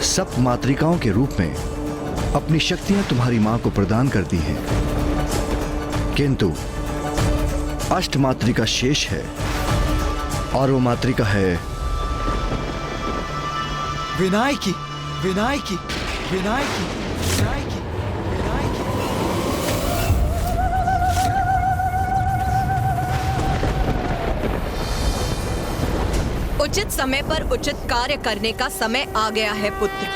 सब मातृकाओं के रूप में अपनी शक्तियां तुम्हारी मां को प्रदान करती हैं, किंतु अष्ट मातृका शेष है और वो मातृका है विनायकी, विनायकी, विनायकी, विनायकी, विनायकी। उचित समय पर उचित कार्य करने का समय आ गया है पुत्र।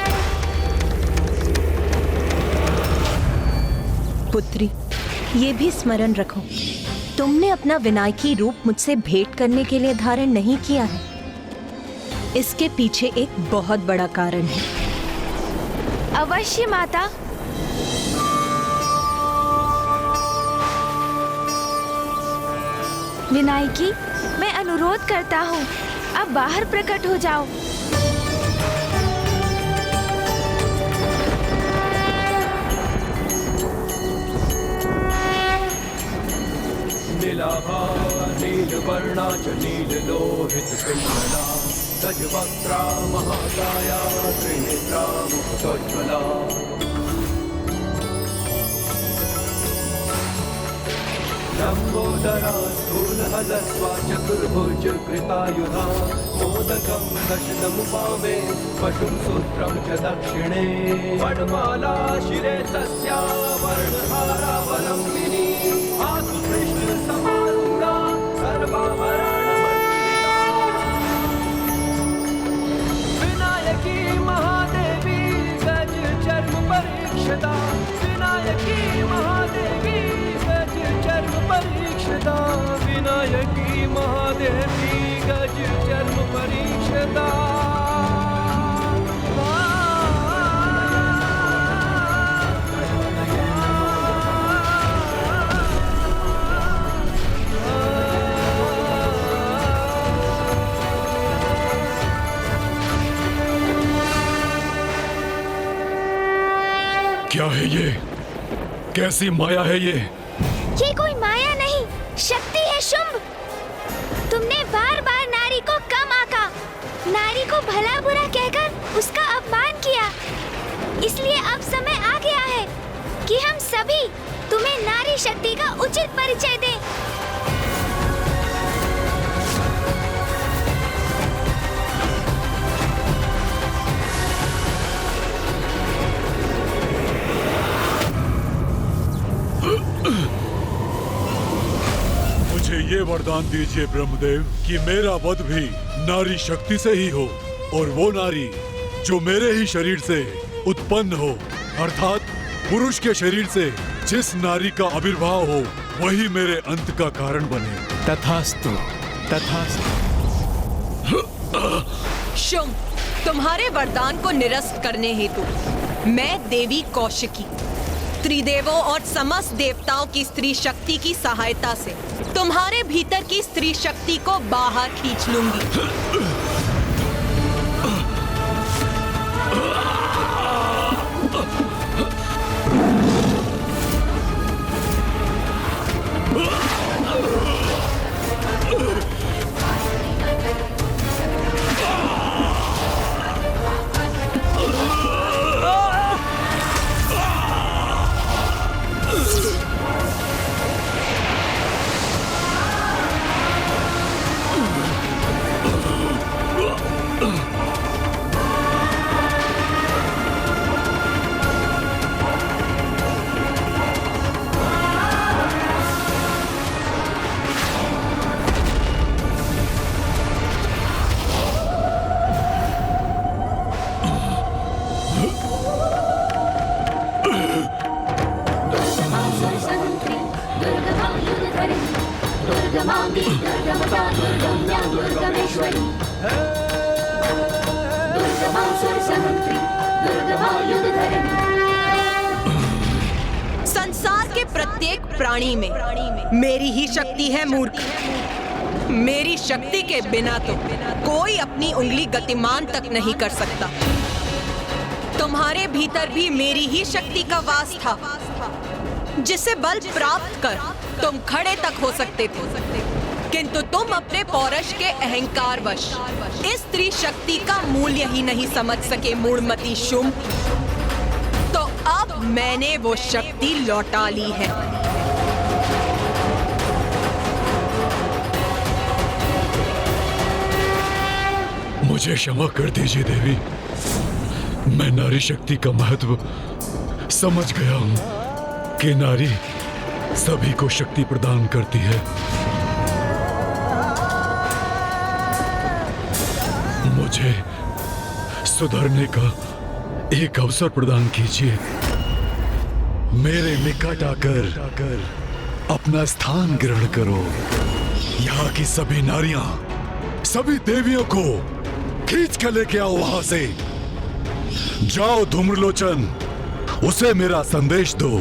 पुत्री, ये भी स्मरण रखो, तुमने अपना विनायकी रूप मुझसे भेंट करने के लिए धारण नहीं किया है। इसके पीछे एक बहुत बड़ा कारण है। अवश्य माता। विनायकी, मैं अनुरोध करता हूँ, अब बाहर प्रकट हो जाओ। नीलाभा नीलवर्णा च नीललोहित पिङ्गला गजवक्त्रा महाकाया त्रिनेत्रा मुक्तोज्ज्वला लम्बोदरा स्थूलहलस्वा चतुर्भुज कृतायुधा मोदकं दशनमुपामे पशुं सूत्रं च दक्षिणे वनमाला शिरे तस्या वर्णहारावलम्बिनी आतु कृष्णसमारूढा सर्वाभरणमण्डिता विनायकी महादेवी गज चर्म परीक्षिता विनायकी महादेवी चर्म परीक्षिता विनायकी महादेवी गज चर्म परीक्षिता। क्या है ये? कैसी माया है ये? ये कोई माया नहीं, शक्ति है शुंभ। तुमने बार बार नारी को कम आका, नारी को भला बुरा कहकर उसका अपमान किया। इसलिए अब समय आ गया है कि हम सभी तुम्हें नारी शक्ति का उचित परिचय दें। मुझे ये वरदान दीजिए ब्रह्मदेव कि मेरा वध भी नारी शक्ति से ही हो, और वो नारी जो मेरे ही शरीर से उत्पन्न हो, अर्थात पुरुष के शरीर से जिस नारी का आविर्भाव हो वही मेरे अंत का कारण बने। तथास्तु, तथास्तु। शुंभ, तुम्हारे वरदान को निरस्त करने हेतु मैं देवी कौशिकी त्रिदेवों और समस्त देवताओं की स्त्री शक्ति की सहायता से तुम्हारे भीतर की स्त्री शक्ति को बाहर खींच लूंगी। संसार के प्रत्येक प्राणी में मेरी ही शक्ति है मूर्ख। मेरी शक्ति के बिना तो कोई अपनी उंगली गतिमान तक नहीं कर सकता। तुम्हारे भीतर भी मेरी ही शक्ति का वास था, जिसे बल प्राप्त कर तुम खड़े तक हो सकते थे, किंतु तुम अपने पौरुष के अहंकारवश इस स्त्री शक्ति का मूल्य ही नहीं समझ सके मूढ़मती शुंभ। तो अब मैंने वो शक्ति लौटा ली है। मुझे क्षमा कर दीजिए देवी, मैं नारी शक्ति का महत्व समझ गया हूं कि नारी सभी को शक्ति प्रदान करती है। मुझे सुधरने का एक अवसर प्रदान कीजिए। मेरे निकट आकर अपना स्थान ग्रहण करो। यहाँ की सभी नारियां, सभी देवियों को खींच कर लेके आओ वहां से। जाओ धूम्रलोचन, उसे मेरा संदेश दो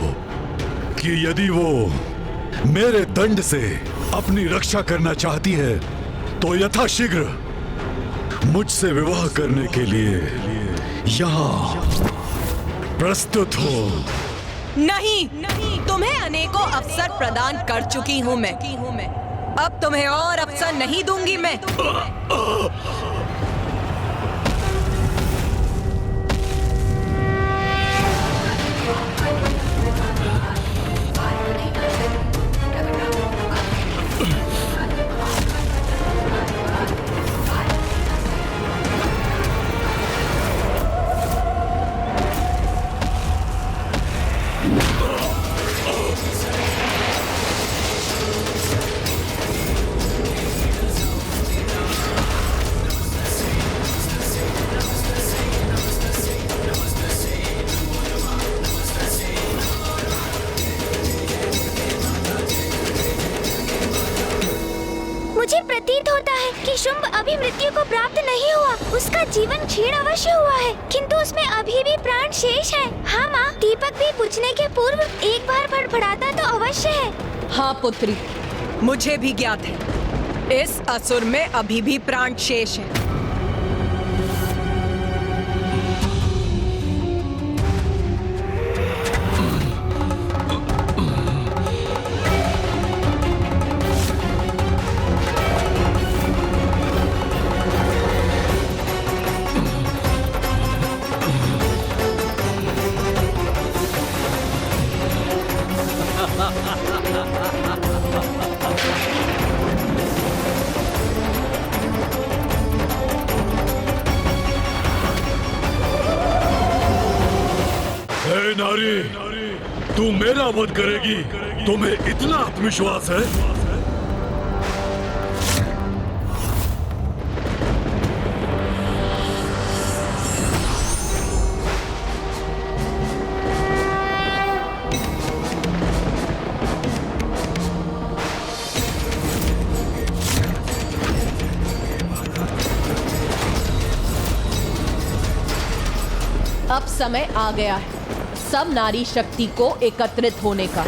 कि यदि वो मेरे दंड से अपनी रक्षा करना चाहती है तो यथाशीघ्र मुझसे विवाह करने के लिए यहाँ प्रस्तुत हो। नहीं, तुम्हें अनेकों अवसर प्रदान कर चुकी हूँ मैं। अब तुम्हें और अवसर नहीं दूंगी मैं। मुझे प्रतीत होता है कि शुंभ अभी मृत्यु को प्राप्त नहीं हुआ। उसका जीवन क्षीण अवश्य हुआ है, किंतु उसमें अभी भी प्राण शेष है। हाँ माँ, दीपक भी बुझने के पूर्व एक बार फड़फड़ाता तो अवश्य है। हाँ पुत्री, मुझे भी ज्ञात है, इस असुर में अभी भी प्राण शेष है। नारी, तू मेरा वध करेगी? तुम्हें इतना आत्मविश्वास है? अब समय आ गया है सब नारी शक्ति को एकत्रित होने का।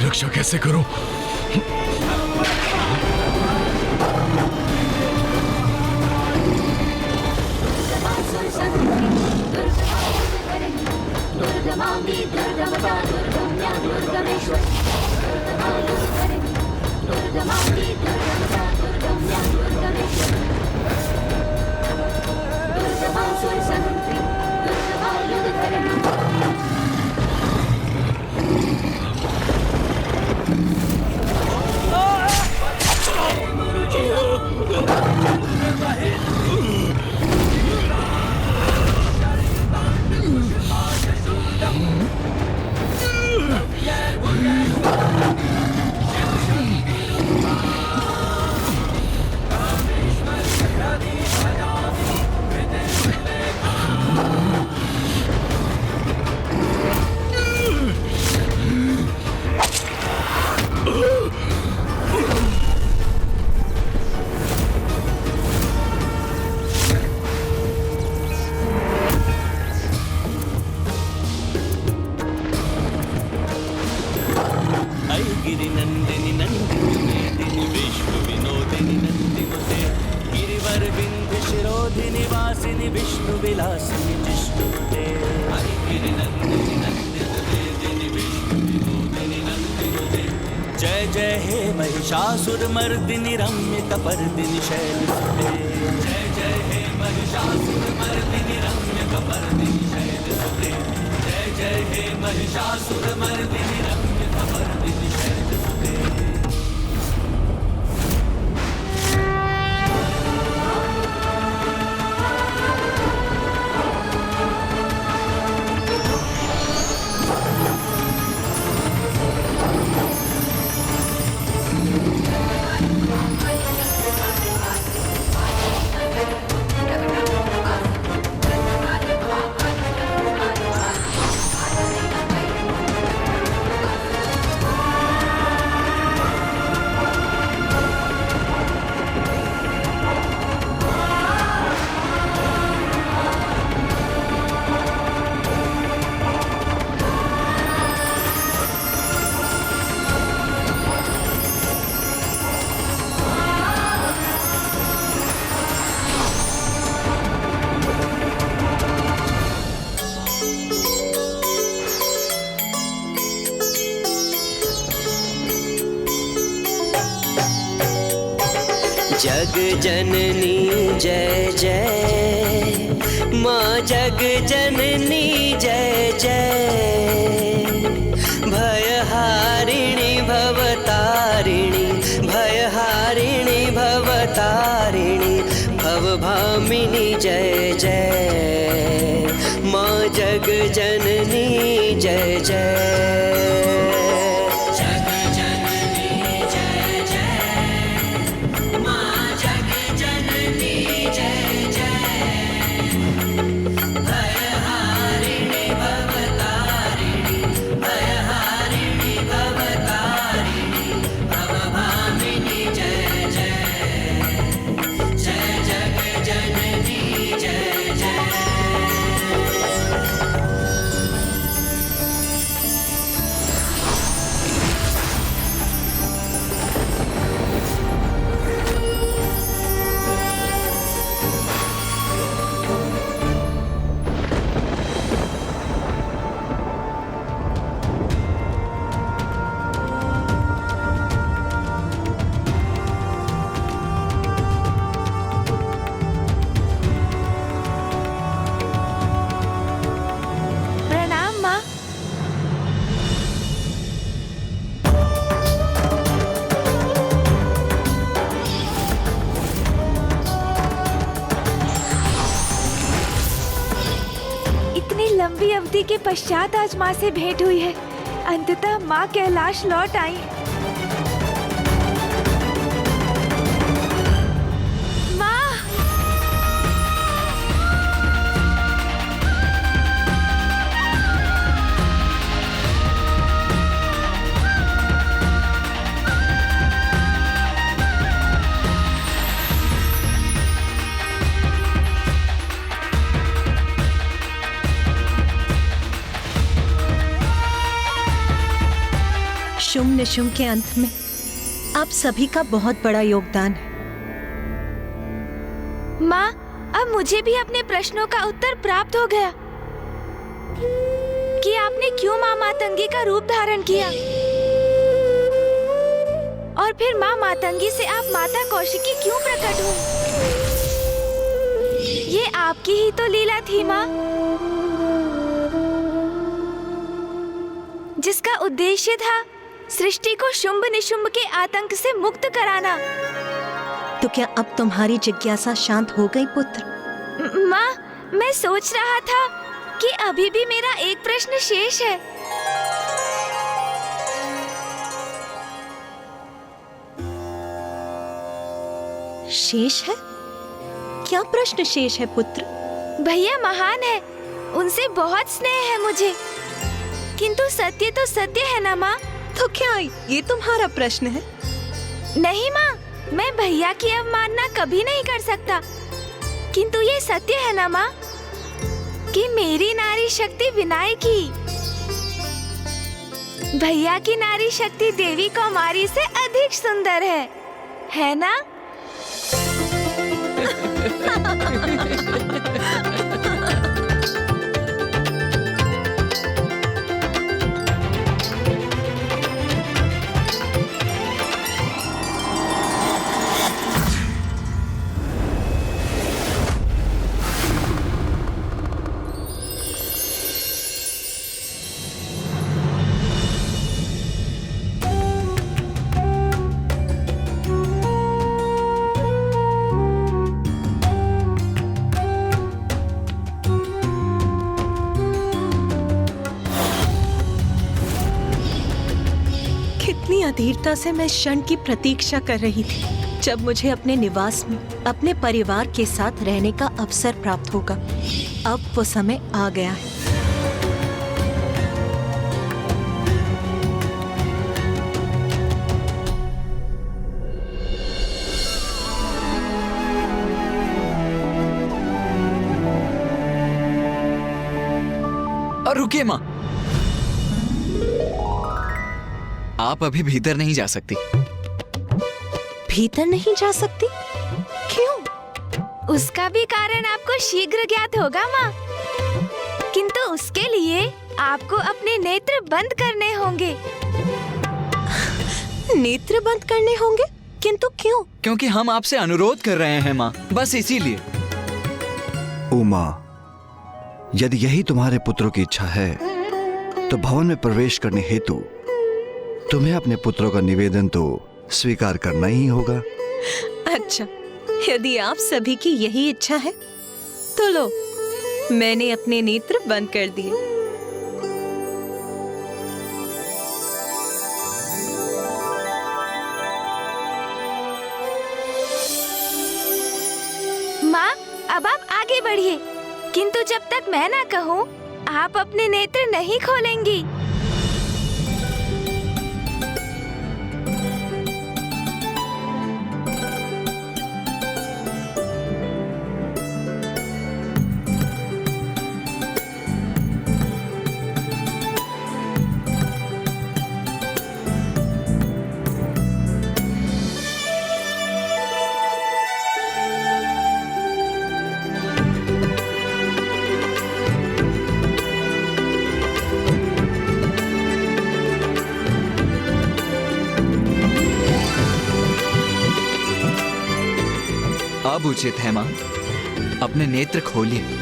रक्षा कैसे करूं? गिरिनंदिनी नंदिनी विश्व विनोदिनी नंदिनुते गिरिवर विंध्य शिरोधिनी वासिनी विष्णु विलासिनी जिष्णुते गिरिनंदिनी नंदिनी विष्णु विनोदिनी नंदिनुते जय जय हे महिषासुर मर्दिनी रम्य कपर्दिनी शैलसुते जय जय हे महिषासुर मर्दिनी रम्य कपर्दिनी शैलसुते जय जय हे महिषासुर मर्दिनी रम्य कपर्दिनी शैलसुते जग जननी जय जय माँ जग जननी जय जय भयहारिणी भवतारिणी भयहारिणी भवतारिणी भवभामिनी जय जय माँ जग जननी जय जय लंबी अवधि के पश्चात आज माँ से भेंट हुई है। अंततः माँ कैलाश लौट आई। माँ! शुंभ निशुंभ के अंत में आप सभी का बहुत बड़ा योगदान है। माँ, अब मुझे भी अपने प्रश्नों का उत्तर प्राप्त हो गया। कि आपने क्यों माँ मातंगी का रूप धारण किया और फिर माँ मातंगी से आप माता कौशिकी क्यों प्रकट हुई? ये आपकी ही तो लीला थी माँ, जिसका उद्देश्य था सृष्टि को शुंभ निशुंभ के आतंक से मुक्त कराना। तो क्या अब तुम्हारी जिज्ञासा शांत हो गई पुत्र? माँ, मैं सोच रहा था कि अभी भी मेरा एक प्रश्न शेष है। शेष है? क्या प्रश्न शेष है पुत्र? भैया महान है, उनसे बहुत स्नेह है मुझे, किंतु सत्य तो सत्य है ना माँ। तो क्या ये तुम्हारा प्रश्न है? नहीं माँ, मैं भैया की अवमानना कभी नहीं कर सकता, किंतु ये सत्य है ना माँ कि मेरी नारी शक्ति विनायकी भैया की नारी शक्ति देवी कौमारी से अधिक सुंदर है ना? कितनी अधीरता से मैं क्षण की प्रतीक्षा कर रही थी जब मुझे अपने निवास में अपने परिवार के साथ रहने का अवसर प्राप्त होगा। अब वो समय आ गया है। और रुकिए माँ, आप अभी भीतर नहीं जा सकती। भीतर नहीं जा सकती? क्यों? उसका भी कारण आपको शीघ्र ज्ञात होगा माँ, किंतु उसके लिए आपको अपने नेत्र बंद करने होंगे। नेत्र बंद करने होंगे? किंतु क्यों? क्योंकि हम आपसे अनुरोध कर रहे हैं माँ, बस इसीलिए। उमा, यदि यही तुम्हारे पुत्रों की इच्छा है तो भवन में प्रवेश करने हेतु तुम्हें अपने पुत्रों का निवेदन तो स्वीकार करना ही होगा। अच्छा, यदि आप सभी की यही इच्छा है तो लो, मैंने अपने नेत्र बंद कर दिए। माँ, अब आप आगे बढ़िए, किंतु जब तक मैं ना कहूँ आप अपने नेत्र नहीं खोलेंगी। अब उचित है माँ, अपने नेत्र खोलिए।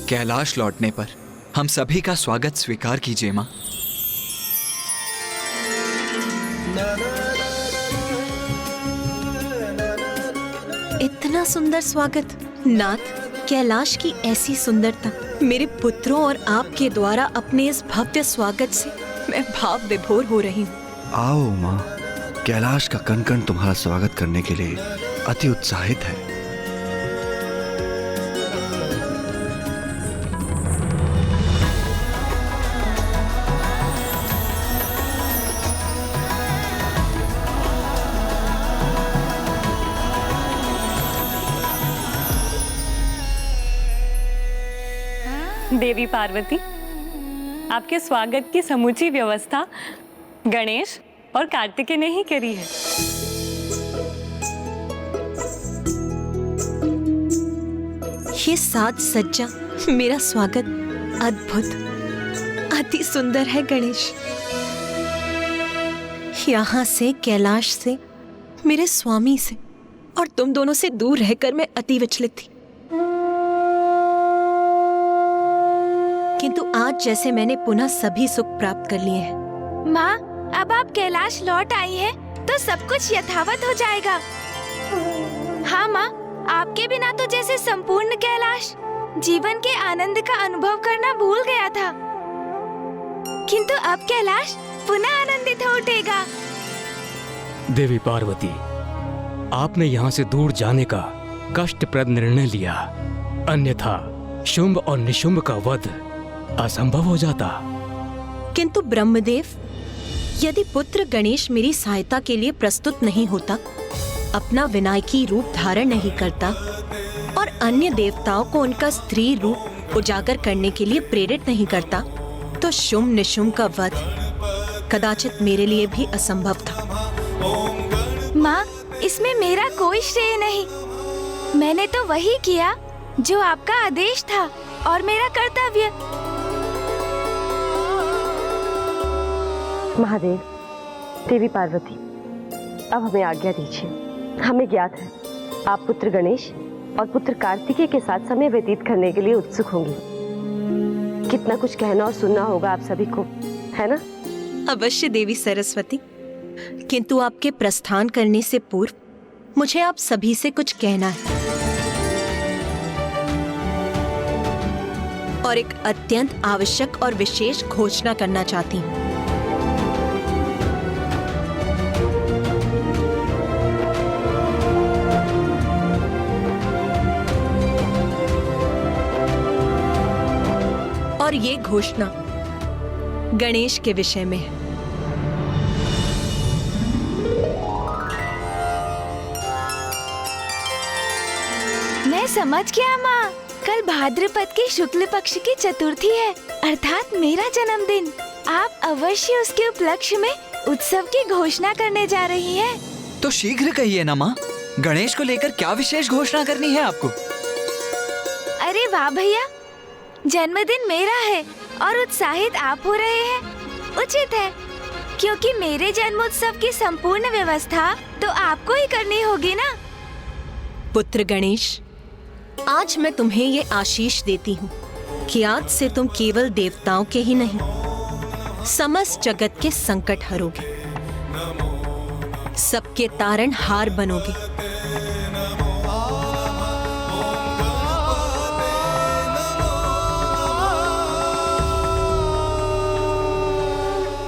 कैलाश लौटने पर हम सभी का स्वागत स्वीकार कीजिए माँ। इतना सुंदर स्वागत नाथ, कैलाश की ऐसी सुंदरता, मेरे पुत्रों और आपके द्वारा अपने इस भव्य स्वागत से मैं भाव विभोर हो रही हूँ। आओ माँ, कैलाश का कण कण तुम्हारा स्वागत करने के लिए अति उत्साहित है। देवी पार्वती, आपके स्वागत की समूची व्यवस्था गणेश और कार्तिकेय ने ही करी है। ये साज सज्जा, मेरा स्वागत अद्भुत, अति सुंदर है गणेश। यहाँ से, कैलाश से, मेरे स्वामी से और तुम दोनों से दूर रहकर मैं अति विचलित थी। किंतु आज जैसे मैंने पुनः सभी सुख प्राप्त कर लिए हैं। माँ, अब आप कैलाश लौट आई हैं, तो सब कुछ यथावत हो जाएगा। हाँ माँ, आपके बिना तो जैसे संपूर्ण कैलाश जीवन के आनंद का अनुभव करना भूल गया था, किंतु अब कैलाश पुनः आनंदित हो उठेगा। देवी पार्वती, आपने यहाँ से दूर जाने का कष्टप्रद निर्णय लिया, अन्यथा शुंभ और निशुंभ का वध असंभव हो जाता। किंतु ब्रह्मदेव, यदि पुत्र गणेश मेरी सहायता के लिए प्रस्तुत नहीं होता, अपना विनायकी रूप धारण नहीं करता और अन्य देवताओं को उनका स्त्री रूप उजागर करने के लिए प्रेरित नहीं करता, तो शुंभ निशुंभ का वध कदाचित मेरे लिए भी असंभव था। माँ, इसमें मेरा कोई श्रेय नहीं। मैंने तो वही किया जो आपका आदेश था और मेरा कर्तव्य। महादेव, देवी पार्वती, अब हमें आज्ञा दीजिए। हमें ज्ञात है आप पुत्र गणेश और पुत्र कार्तिकेय के साथ समय व्यतीत करने के लिए उत्सुक होंगी। कितना कुछ कहना और सुनना होगा आप सभी को, है ना? अवश्य देवी सरस्वती, किंतु आपके प्रस्थान करने से पूर्व मुझे आप सभी से कुछ कहना है और एक अत्यंत आवश्यक और विशेष घोषणा करना चाहती हूँ। और ये घोषणा गणेश के विषय में है। मैं समझ गया माँ, कल भाद्रपद की शुक्ल पक्ष की चतुर्थी है, अर्थात मेरा जन्मदिन। आप अवश्य उसके उपलक्ष्य में उत्सव की घोषणा करने जा रही हैं। तो शीघ्र कहिए ना माँ, गणेश को लेकर क्या विशेष घोषणा करनी है आपको? अरे वाह भैया, जन्मदिन मेरा है और उत्साहित आप हो रहे हैं, उचित है, क्योंकि मेरे जन्मोत्सव की संपूर्ण व्यवस्था तो आपको ही करनी होगी ना। पुत्र गणेश, आज मैं तुम्हें ये आशीष देती हूँ कि आज से तुम केवल देवताओं के ही नहीं, समस्त जगत के संकट हरोगे, सबके तारणहार बनोगे।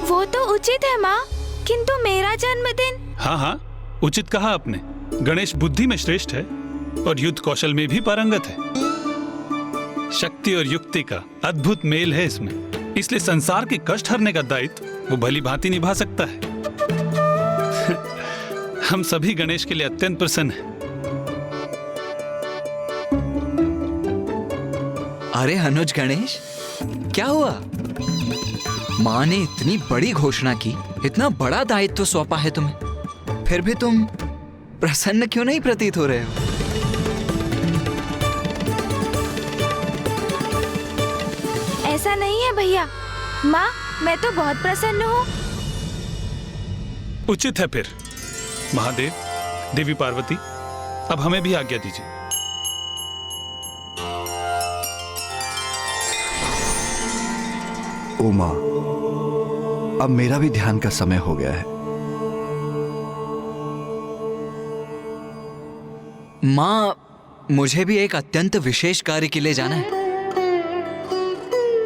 वो तो उचित है माँ, किंतु मेरा जन्मदिन। हाँ हाँ, उचित कहा आपने। गणेश बुद्धि में श्रेष्ठ है और युद्ध कौशल में भी पारंगत है। शक्ति और युक्ति का अद्भुत मेल है इसमें, इसलिए संसार के कष्ट हरने का दायित्व वो भली भांति निभा सकता है। हम सभी गणेश के लिए अत्यंत प्रसन्न हैं। अरे अनुज गणेश, क्या हुआ? माँ ने इतनी बड़ी घोषणा की, इतना बड़ा दायित्व सौंपा है तुम्हें, फिर भी तुम प्रसन्न क्यों नहीं प्रतीत हो रहे हो? ऐसा नहीं है भैया, माँ मैं तो बहुत प्रसन्न हूँ। उचित है फिर। महादेव, देवी पार्वती, अब हमें भी आज्ञा दीजिए। उमा, अब मेरा भी ध्यान का समय हो गया है। माँ, मुझे भी एक अत्यंत विशेष कार्य के लिए जाना है।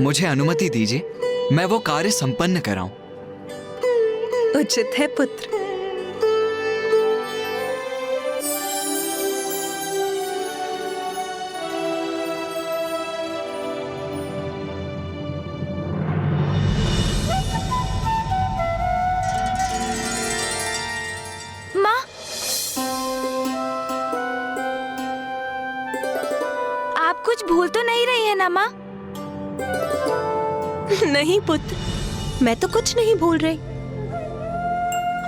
मुझे अनुमति दीजिए, मैं वो कार्य संपन्न कराऊं। उचित है पुत्र। माँ, आप कुछ भूल तो नहीं रही है ना माँ? नहीं पुत्र, मैं तो कुछ नहीं भूल रही।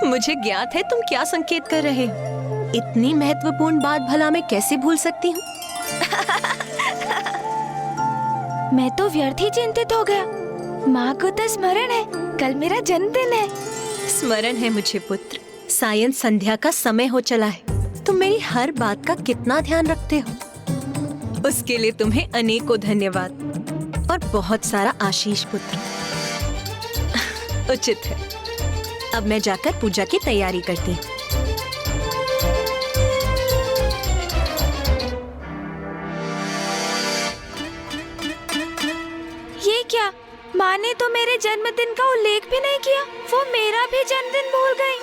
मुझे ज्ञात है तुम क्या संकेत कर रहे हो। इतनी महत्वपूर्ण बात भला मैं कैसे भूल सकती हूँ? मैं तो व्यर्थ ही चिंतित हो गया। माँ को तो स्मरण है, कल मेरा जन्मदिन है। स्मरण है मुझे पुत्र, सायं संध्या का समय हो चला है। तुम मेरी हर बात का कितना ध्यान रखते हो, उसके लिए तुम्हें अनेकों धन्यवाद और बहुत सारा आशीष पुत्र। उचित है, अब मैं जाकर पूजा की तैयारी करती हूँ। ये क्या, माँ ने तो मेरे जन्मदिन का उल्लेख भी नहीं किया। वो मेरा भी जन्मदिन भूल गई।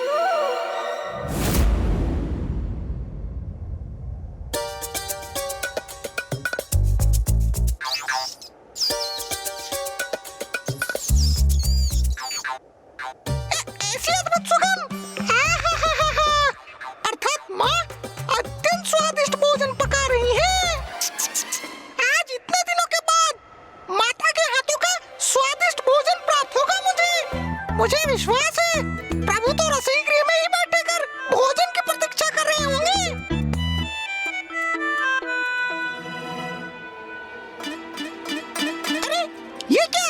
ऐसी अद्भुत सुगंध! अर्थात माँ अत्यंत स्वादिष्ट भोजन पका रही है। आज इतने दिनों के बाद माता के हाथों का स्वादिष्ट भोजन प्राप्त होगा। मुझे विश्वास है प्रभु तो रसोई गृह में ही बैठे कर भोजन की प्रतीक्षा कर रहे होंगे। अरे ये क्या,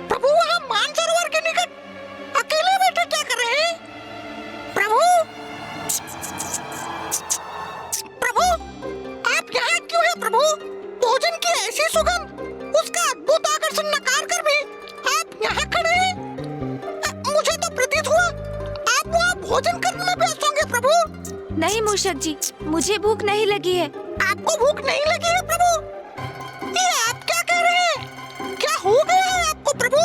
प्रभु वहाँ मानसरोवर के निकट अकेले बैठे क्या कर रहे हैं? प्रभु, प्रभु, आप यहाँ क्यों हैं प्रभु? भोजन की ऐसी सुगंध, उसका अद्भुत आकर्षण नकार कर भी आप यहाँ खड़े हैं। मुझे तो प्रतीत हुआ आप वहाँ भोजन करने में व्यस्त होंगे प्रभु। नहीं मूषक जी, मुझे भूख नहीं लगी है। आपको भूख नहीं लगी है प्रभु? ये आप क्या कह रहे हैं? क्या हो गया है आपको प्रभु?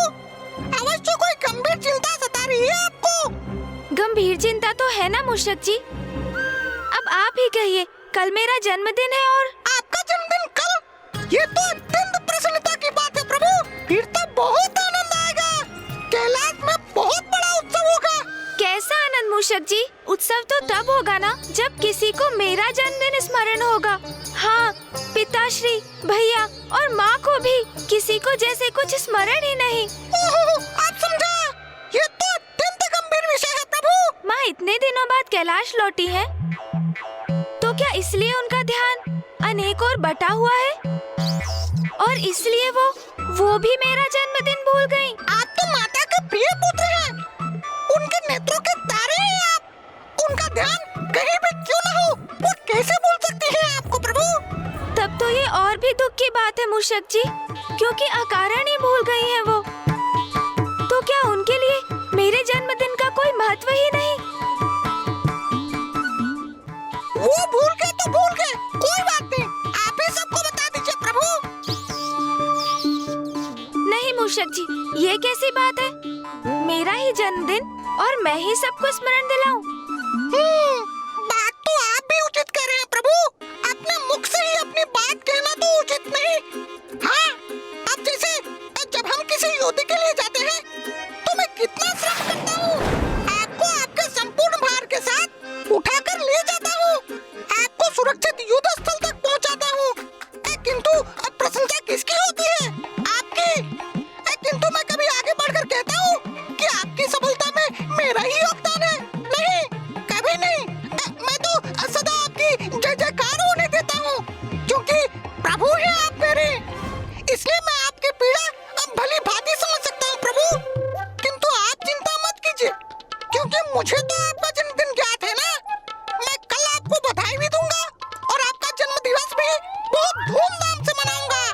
अवश्य कोई गंभीर चिंता सता रही है आपको। गंभीर चिंता तो है ना मूषक जी। अब आप ही कहिए, कल मेरा जन्मदिन है और आपका जन्मदिन कल? ये तो अत्यंत प्रसन्नता की बात है प्रभु। फिर तो बहुत आनंद आएगा। कैलाश में बहुत बड़ा उत्सव होगा। कैसा आनंद मूषक जी? उत्सव तो तब होगा ना जब किसी को मेरा जन्मदिन स्मरण होगा। हाँ, पिताश्री, भैया और माँ को भी किसी को जैसे कुछ स्मरण ही नहीं। ओहो, आप समझा? ये तो अत्यंत गंभीर विषय है प्रभु। माँ इतने दिनों बाद कैलाश लौटी है, तो क्या इसलिए उनका ध्यान अनेक और बटा हुआ है और इसलिए वो भी मेरा जन्मदिन भूल गई? आप तो माता के प्रिय पुत्र हैं। उनके नेत्रों के तारे हैं आप। उनका ध्यान कहीं भी क्यों न हो, वो कैसे भूल सकती है आपको प्रभु? तब तो ये और भी दुख की बात है मूषक जी, क्योंकि अकारण ही भूल गई है वो। तो क्या उनके लिए मेरे जन्मदिन का कोई महत्व ही नहीं? वो भूल गए तो भूल गए, कोई बात नहीं। आप ही सबको बता दीजिए प्रभु। नहीं मूषक जी, ये कैसी बात है? मेरा ही जन्मदिन और मैं ही सबको स्मरण दिलाऊं? बात तो आप भी उचित कह रहे हैं प्रभु। अपने मुख से ही अपनी बात कहना तो उचित नहीं। हाँ, अब जैसे जब हम किसी युद्ध के लिए जाते हैं तो मैं कितना श्रम करता हूँ। आपको आपके संपूर्ण भार के साथ उठाकर ले जाता हूँ, आपको सुरक्षित युद्ध स्थल तक पहुँचाता हूँ। किंतु प्रशंसा किसकी होती है? आपकी। किंतु मैं कभी आगे बढ़कर कहता हूँ कि आपकी सफलता में मेरा ही योगदान है? नहीं, कभी नहीं। मैं तो सदा आपकी जय जयकार होने देता हूँ, क्योंकि प्रभु हैं आप मेरे। इसलिए मैं आपकी पीड़ा भली भांति समझ सकता हूँ प्रभु। किंतु आप चिंता मत कीजिए, क्योंकि मुझे तो आपका जन्मदिन ज्ञात है ना। मैं कल आपको बधाई भी दूंगा और आपका जन्म दिवस भी बहुत धूमधाम से मनाऊंगा।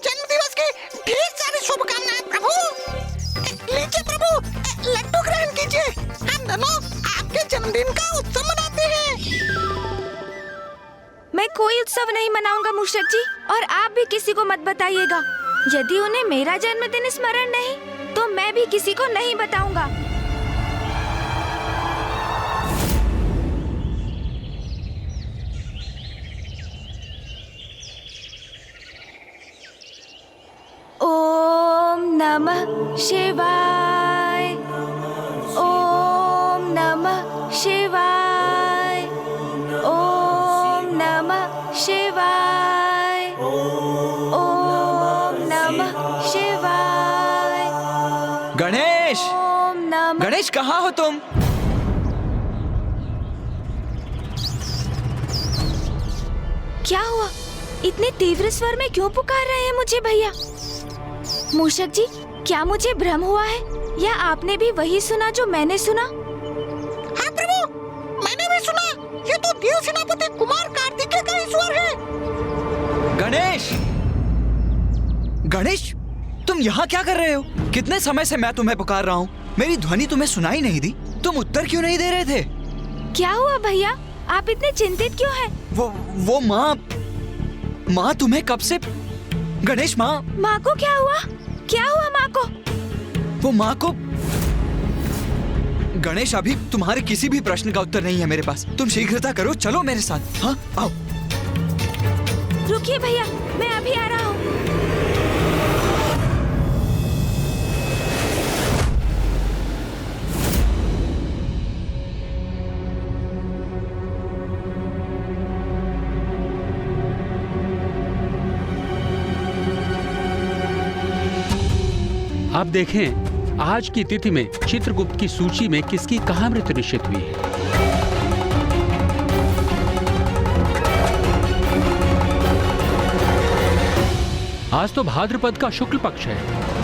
जन्म दिवस की ढेर सारी शुभकामनाएं प्रभु। लीजिए प्रभु, लड्डू ग्रहण कीजिए। हम दोनों आपके जन्मदिन का उत्सव मनाते हैं। मैं कोई उत्सव नहीं मनाऊंगा मूषक जी, और आप भी किसी को मत बताइएगा। यदि उन्हें मेरा जन्मदिन स्मरण नहीं, तो मैं भी किसी को नहीं बताऊंगा। ओम नमः शिवाय। ओम नमः शिवाय। ओम नमः शिवाय। ओम नमः शिवाय। गणेश, ओम नमः। गणेश कहाँ हो तुम? क्या हुआ? इतने तीव्र स्वर में क्यों पुकार रहे हैं मुझे भैया? मूषक जी, क्या मुझे भ्रम हुआ है या आपने भी वही सुना जो मैंने सुना? हाँ प्रभु, मैंने भी सुना। ये तो देव सेनापति कुमार कार्तिकेय का ही स्वर है। गणेश, गणेश, तुम यहाँ क्या कर रहे हो? कितने समय से मैं तुम्हें पुकार रहा हूँ, मेरी ध्वनि तुम्हें सुनाई नहीं दी। तुम उत्तर क्यों नहीं दे रहे थे? क्या हुआ भैया, आप इतने चिंतित क्यों हैं? वो माँ तुम्हें कब से? गणेश, माँ को क्या हुआ? क्या हुआ माँ को? वो माँ को गणेश, अभी तुम्हारे किसी भी प्रश्न का उत्तर नहीं है मेरे पास। तुम शीघ्रता करो, चलो मेरे साथ। हाँ, आओ। रुकिए भैया, मैं अभी आ रहा हूँ। आप देखें, आज की तिथि में चित्रगुप्त की सूची में किसकी कहाँ मृत्यु निश्चित हुई है। आज तो भाद्रपद का शुक्ल पक्ष है।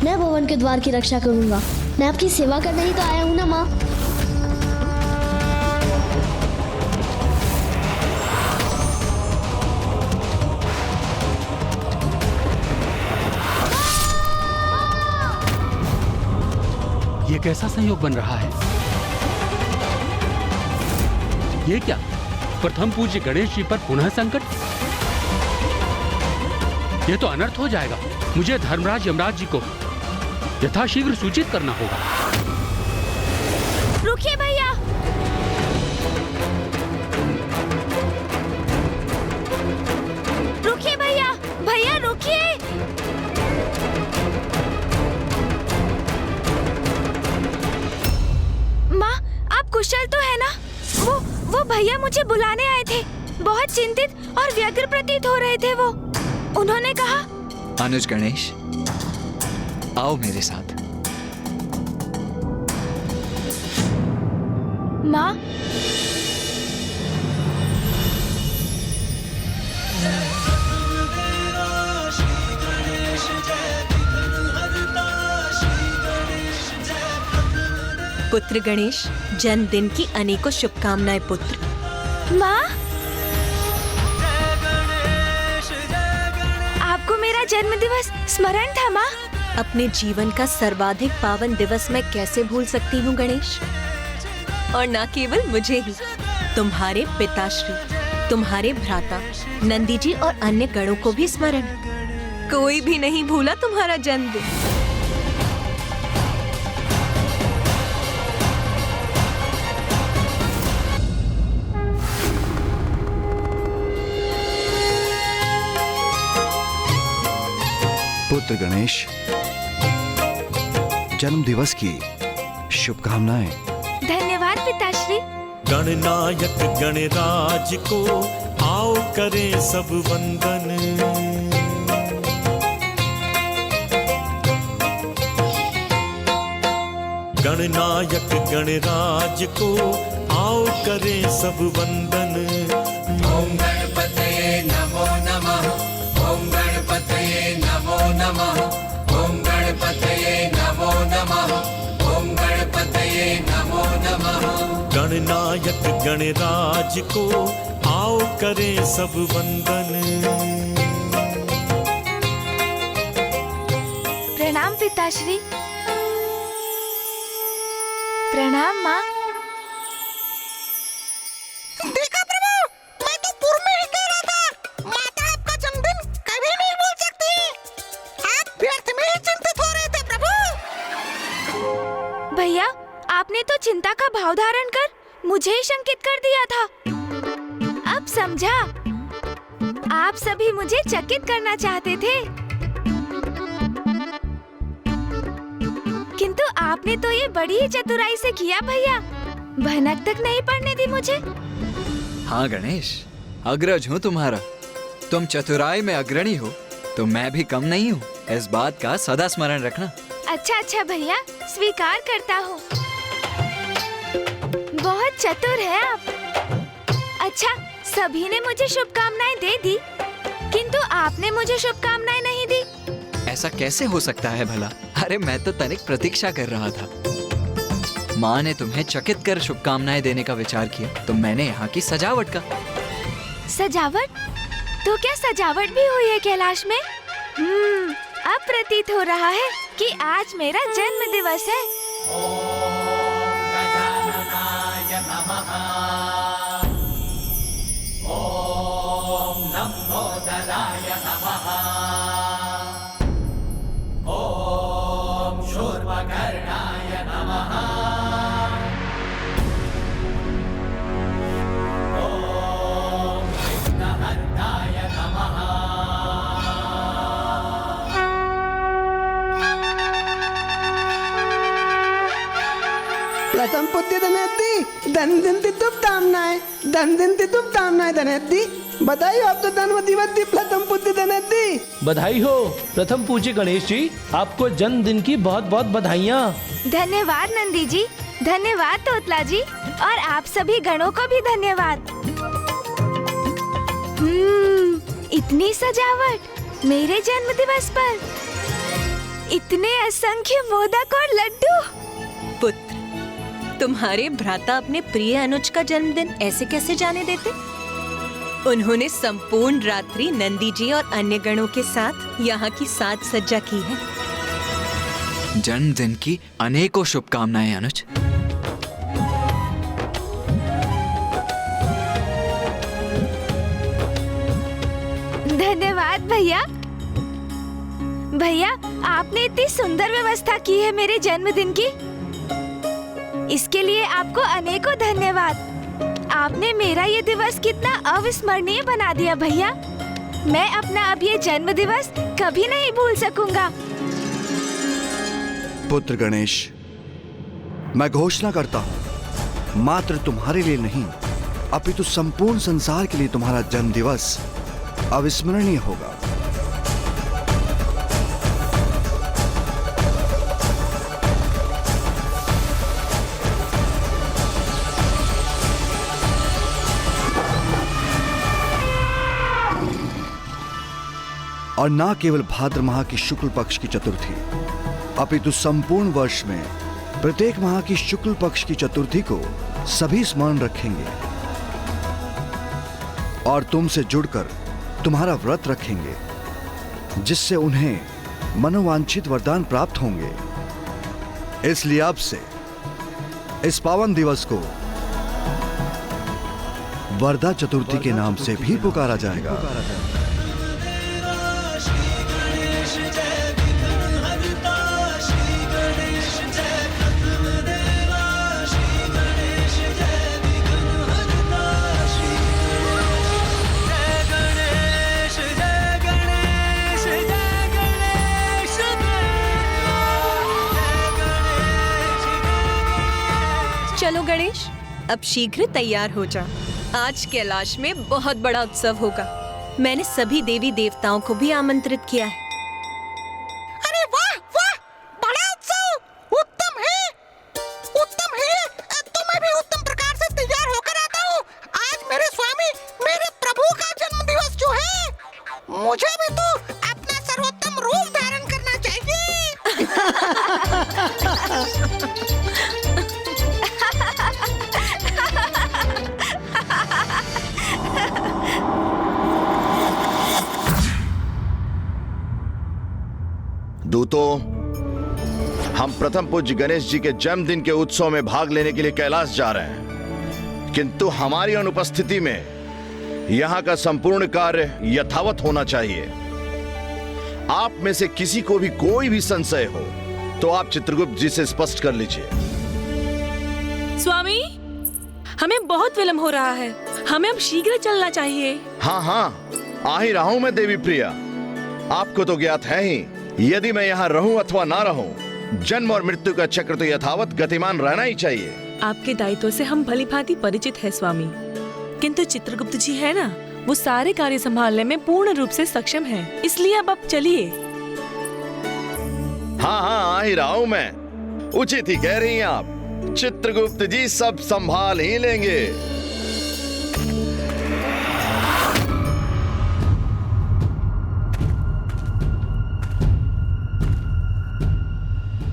मैं भवन के द्वार की रक्षा करूंगा। मैं आपकी सेवा करने ही तो आया हूँ ना माँ। ये कैसा संयोग बन रहा है? ये क्या? प्रथम पूज्य गणेश जी पर पुनः संकट? ये तो अनर्थ हो जाएगा। मुझे धर्मराज यमराज जी को यथाशीघ्र सूचित करना होगा। रुकिए भैया, रुकिए भैया, भैया रुकिए। माँ, आप कुशल तो है ना? वो भैया मुझे बुलाने आए थे। बहुत चिंतित और व्यग्र प्रतीत हो रहे थे वो। उन्होंने कहा, अनुज गणेश, आओ मेरे साथ। माँ, पुत्र गणेश, जन्मदिन की अनेकों शुभकामनाएं पुत्र। माँ, आपको मेरा जन्मदिवस स्मरण था माँ? अपने जीवन का सर्वाधिक पावन दिवस मैं कैसे भूल सकती हूँ गणेश? और न केवल मुझे ही, तुम्हारे पिताश्री, तुम्हारे भ्राता नंदी जी और अन्य गणों को भी स्मरण। कोई भी नहीं भूला तुम्हारा जन्मदिन। पुत्र गणेश, जन्म दिवस की शुभकामनाएं। धन्यवाद पिताश्री। गणनायक गणराज को आओ करें सब वंदन। गणनायक गणराज को आओ करें सब वंदन। ओम गणपतये नमो नमः। ओम गणपतये नमो नमः। ओम गणपतये नमो नमः। ओम गणपतये नमो नमः। गणनायक गणराज को आओ करें सब वंदन। प्रणाम पिताश्री। प्रणाम माँ। देखा प्रभु, मैं तो पूर्व में ही कह रहा था, माता आपका जन्मदिन कभी नहीं भूल सकती। आप व्यर्थ में ही चिंतित हो रहे थे प्रभु। भैया, आपने तो चिंता का भाव धारण कर मुझे ही शंकित कर दिया था। अब समझा, आप सभी मुझे चकित करना चाहते थे, किंतु आपने तो ये बड़ी ही चतुराई से किया भैया। भनक तक नहीं पड़ने दी मुझे। हाँ गणेश, अग्रज हूँ तुम्हारा। तुम चतुराई में अग्रणी हो तो मैं भी कम नहीं हूँ, इस बात का सदा स्मरण रखना। अच्छा भैया, स्वीकार करता हूँ। बहुत चतुर है आप। अच्छा, सभी ने मुझे शुभकामनाएं दे दी, किंतु आपने मुझे शुभकामनाएं नहीं दी। ऐसा कैसे हो सकता है भला? अरे मैं तो तनिक प्रतीक्षा कर रहा था। माँ ने तुम्हें चकित कर शुभकामनाएं देने का विचार किया तो मैंने यहाँ की सजावट का। सजावट? तो क्या सजावट भी हुई है कैलाश में? अब प्रतीत हो रहा है कि आज मेरा जन्म दिवस है। ओम लंबोदराय नमः। ओम शूर्पकर्णाय नमः। ओम विघ्नहर्ताय नमः। प्रथम पुत्र धनेती धनदिनती शुभकामनाएं, धनदिनती शुभकामनाएं धनेती। बधाई हो, आप तो जन्म दिवस थी प्रथम पुत्र धनेती। बधाई हो प्रथम पूज्य गणेश जी, आपको जन्मदिन की बहुत बहुत बधाइयाँ। धन्यवाद नंदी जी, धन्यवाद तोतला जी, और आप सभी गणों को भी धन्यवाद। इतनी सजावट मेरे जन्म दिवस पर, इतने असंख्य मोदक और लड्डू। पुत्र, तुम्हारे भ्राता अपने प्रिय अनुज का जन्मदिन ऐसे कैसे जाने देते? उन्होंने संपूर्ण रात्रि नंदी जी और अन्य गणों के साथ यहाँ की साज सज्जा की है। जन्मदिन की अनेकों शुभकामनाएं अनुज। धन्यवाद भैया। भैया, आपने इतनी सुंदर व्यवस्था की है मेरे जन्मदिन की, इसके लिए आपको अनेकों धन्यवाद। आपने मेरा ये दिवस कितना अविस्मरणीय बना दिया भैया। मैं अपना अब ये जन्म दिवस कभी नहीं भूल सकूंगा। पुत्र गणेश, मैं घोषणा करता हूँ, मात्र तुम्हारे लिए नहीं अपितु संपूर्ण संसार के लिए तुम्हारा जन्म दिवस अविस्मरणीय होगा। और ना केवल भाद्र माह की शुक्ल पक्ष की चतुर्थी, अपितु संपूर्ण वर्ष में प्रत्येक माह की शुक्ल पक्ष की चतुर्थी को सभी स्मरण रखेंगे और तुमसे जुड़कर तुम्हारा व्रत रखेंगे, जिससे उन्हें मनोवांछित वरदान प्राप्त होंगे। इसलिए अब से इस पावन दिवस को वरदा चतुर्थी के नाम से भी पुकारा जाएगा। चलो गणेश, अब शीघ्र तैयार हो जा। आज कैलाश में बहुत बड़ा उत्सव होगा। मैंने सभी देवी देवताओं को भी आमंत्रित किया है। अरे वाह वाह, बड़ा उत्सव, उत्तम है, उत्तम है। तो मैं भी उत्तम प्रकार से तैयार होकर आता हूँ। आज मेरे स्वामी, मेरे प्रभु का जन्म दिवस जो है, मुझे भी तो अपना सर्वोत्तम रूप धारण करना चाहिए। दूतों, हम प्रथम पूज्य गणेश जी के जन्मदिन के उत्सव में भाग लेने के लिए कैलाश जा रहे हैं, किंतु हमारी अनुपस्थिति में यहाँ का संपूर्ण कार्य यथावत होना चाहिए। आप में से किसी को भी कोई भी संशय हो तो आप चित्रगुप्त जी से स्पष्ट कर लीजिए। स्वामी, हमें बहुत विलंब हो रहा है, हमें अब शीघ्र चलना चाहिए। हाँ हाँ, आ ही रहा हूं मैं देवी प्रिया। आपको तो ज्ञात है ही, यदि मैं यहाँ रहूं अथवा ना रहूं, जन्म और मृत्यु का चक्र तो यथावत गतिमान रहना ही चाहिए। आपके दायित्व से हम भलीभांति परिचित है स्वामी, किंतु चित्रगुप्त जी है ना, वो सारे कार्य संभालने में पूर्ण रूप से सक्षम हैं, इसलिए अब आप चलिए। हाँ हाँ, आ ही रहा हूं मैं। उचित ही कह रही हैं आप, चित्रगुप्त जी सब संभाल ही लेंगे।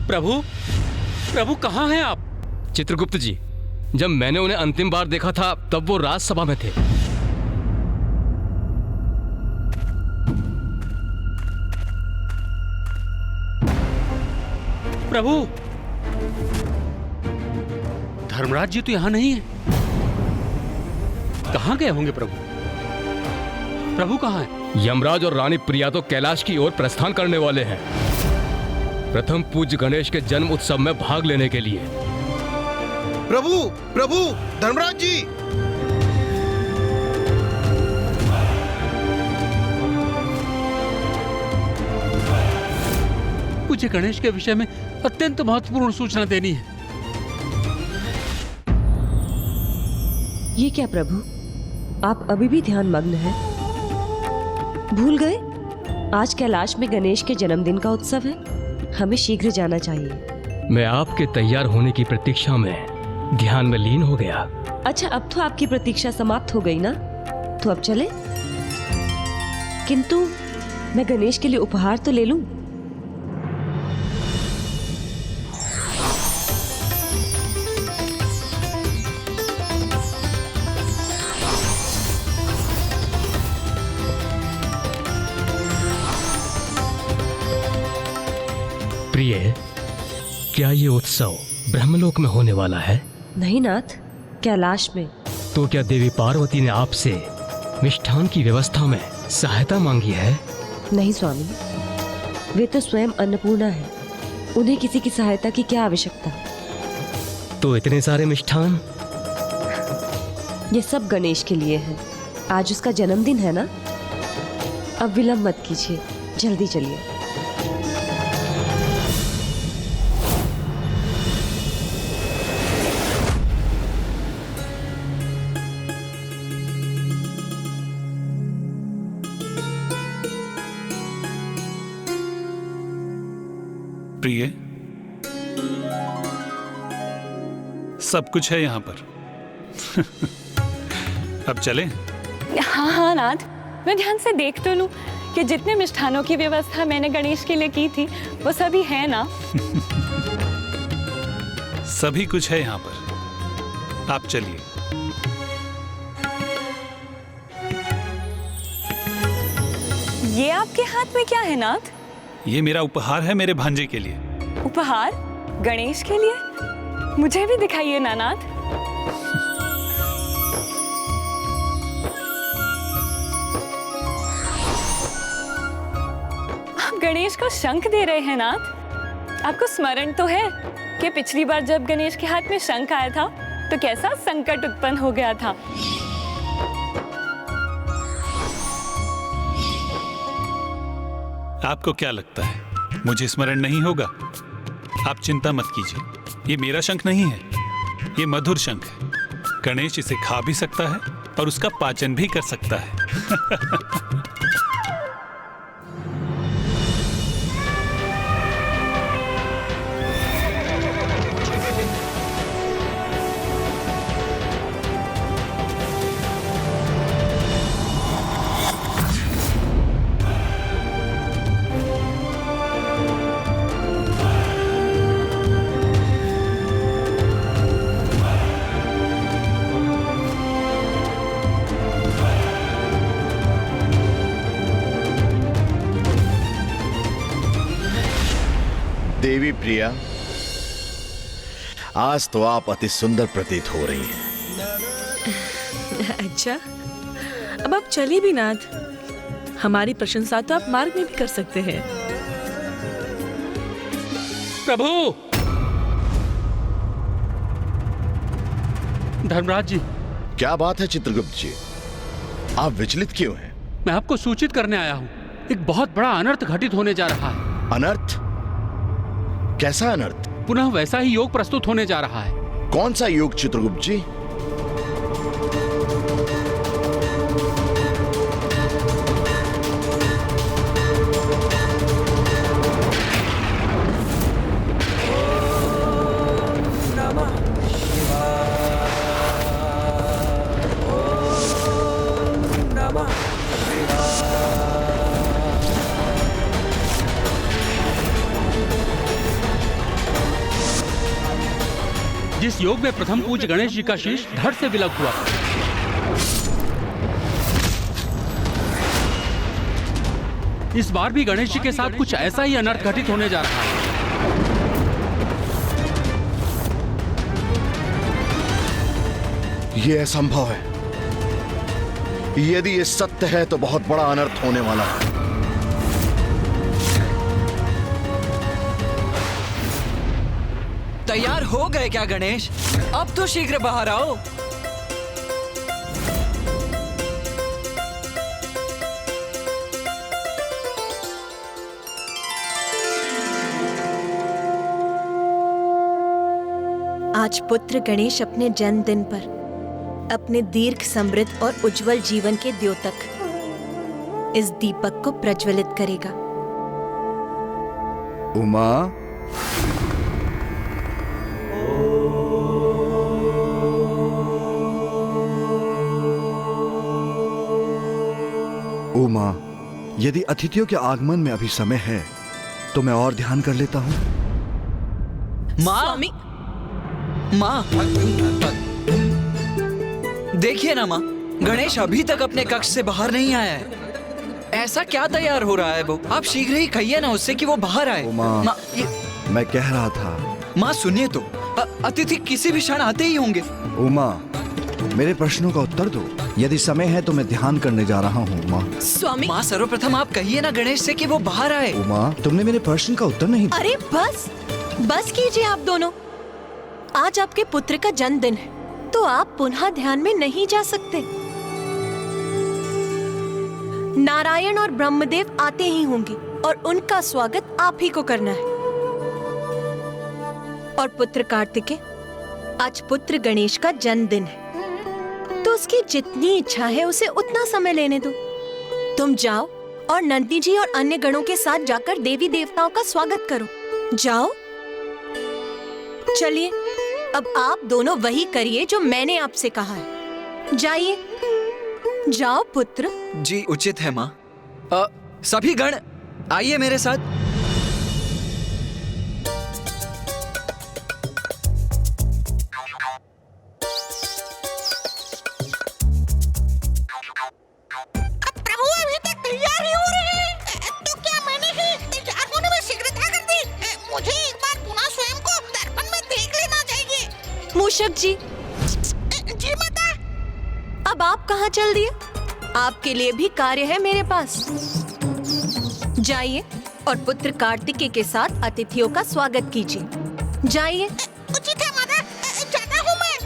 प्रभु, प्रभु कहाँ हैं आप? चित्रगुप्त जी, जब मैंने उन्हें अंतिम बार देखा था तब वो राजसभा में थे। प्रभु, धर्मराज जी तो यहाँ नहीं है। कहाँ गए होंगे प्रभु? प्रभु कहाँ है? यमराज और रानी प्रिया तो कैलाश की ओर प्रस्थान करने वाले हैं, प्रथम पूज्य गणेश के जन्म उत्सव में भाग लेने के लिए। प्रभु, प्रभु, धर्मराज जी! मुझे गणेश के विषय में अत्यंत महत्वपूर्ण सूचना देनी है। ये क्या प्रभु, आप अभी भी ध्यान मग्न हैं? भूल गए आज कैलाश में गणेश के जन्मदिन का उत्सव है, हमें शीघ्र जाना चाहिए। मैं आपके तैयार होने की प्रतीक्षा में ध्यान में लीन हो गया। अच्छा, अब तो आपकी प्रतीक्षा समाप्त हो गई ना, तो अब चले। किंतु मैं गणेश के लिए उपहार तो ले लूं। प्रिय, क्या ये उत्सव ब्रह्मलोक में होने वाला है? नहीं नाथ, कैलाश में। तो क्या देवी पार्वती ने आपसे मिष्ठान की व्यवस्था में सहायता मांगी है? नहीं स्वामी, वे तो स्वयं अन्नपूर्णा है, उन्हें किसी की सहायता की क्या आवश्यकता। तो इतने सारे मिष्ठान? ये सब गणेश के लिए है, आज उसका जन्मदिन है ना। अब विलंब मत कीजिए, जल्दी चलिए। प्रिय, सब कुछ है यहाँ पर। अब चलें? हाँ हाँ नाथ, मैं ध्यान से देख तो लूं कि जितने मिष्ठानों की व्यवस्था मैंने गणेश के लिए की थी वो सभी है ना? सभी कुछ है यहाँ पर, आप चलिए। ये आपके हाथ में क्या है नाथ? ये मेरा उपहार है मेरे भांजे के लिए। उपहार? गणेश के लिए? मुझे भी दिखाइए ना नाथ। आप गणेश को शंख दे रहे हैं नाथ। आपको स्मरण तो है कि पिछली बार जब गणेश के हाथ में शंख आया था तो कैसा संकट उत्पन्न हो गया था। आपको क्या लगता है मुझे स्मरण नहीं होगा? आप चिंता मत कीजिए, ये मेरा शंख नहीं है, ये मधुर शंख है। गणेश इसे खा भी सकता है और उसका पाचन भी कर सकता है। देवी प्रिया, आज तो आप अति सुंदर प्रतीत हो रही हैं। अच्छा, अब आप चलिए भी नाथ, हमारी प्रशंसा तो आप मार्ग में भी कर सकते हैं। प्रभु! धर्मराज जी। क्या बात है चित्रगुप्त जी, आप विचलित क्यों हैं? मैं आपको सूचित करने आया हूँ, एक बहुत बड़ा अनर्थ घटित होने जा रहा है। अनर्थ? कैसा अनर्थ? पुनः वैसा ही योग प्रस्तुत होने जा रहा है। कौन सा योग चित्रगुप्त जी? जिस योग में प्रथम पूज्य गणेश जी का शीश धड़ से विलग हुआ, इस बार भी गणेश जी के साथ कुछ ऐसा ही अनर्थ घटित होने जा रहा है। ये असंभव है। यदि ये सत्य है तो बहुत बड़ा अनर्थ होने वाला है। तैयार हो गए क्या गणेश? अब तो शीघ्र बाहर आओ। आज पुत्र गणेश अपने जन्मदिन पर अपने दीर्घ समृद्ध और उज्जवल जीवन के द्योतक इस दीपक को प्रज्वलित करेगा। उमा, उमा, यदि अतिथियों के आगमन में अभी समय है तो मैं और ध्यान कर लेता हूँ। माँ, माँ, देखिए ना माँ, गणेश अभी तक अपने कक्ष से बाहर नहीं आया है। ऐसा क्या तैयार हो रहा है वो? आप शीघ्र ही कहिए ना उससे कि वो बाहर आए। उमा, मैं कह रहा था। माँ सुनिए तो, अतिथि किसी भी क्षण आते ही होंगे। उमा, मेरे प्रश्नों का उत्तर दो। यदि समय है तो मैं ध्यान करने जा रहा हूँ। उमा, स्वामी। माँ सर्वप्रथम आप कहिए ना गणेश से कि वो बाहर आए। उमा, तुमने मेरे प्रश्न का उत्तर नहीं दिया। अरे बस कीजिए आप दोनों। आज आपके पुत्र का जन्मदिन है तो आप पुनः ध्यान में नहीं जा सकते। नारायण और ब्रह्मदेव आते ही होंगे और उनका स्वागत आप ही को करना है। और पुत्र कार्तिकेय, आज पुत्र गणेश का जन्मदिन है तो उसकी जितनी इच्छा है उसे उतना समय लेने दो। तुम जाओ और नंदी जी और अन्य गणों के साथ जाकर देवी देवताओं का स्वागत करो। जाओ। चलिए, अब आप दोनों वही करिए जो मैंने आपसे कहा है। जाइए, जाओ पुत्र। जी उचित है माँ। सभी गण आइए मेरे साथ। मूषक जी। जी माता। अब आप कहाँ चल दिए? आपके लिए भी कार्य है मेरे पास। जाइए और पुत्र कार्तिकेय के साथ अतिथियों का स्वागत कीजिए। जाइए। उचित है माता, जाता हूँ मैं।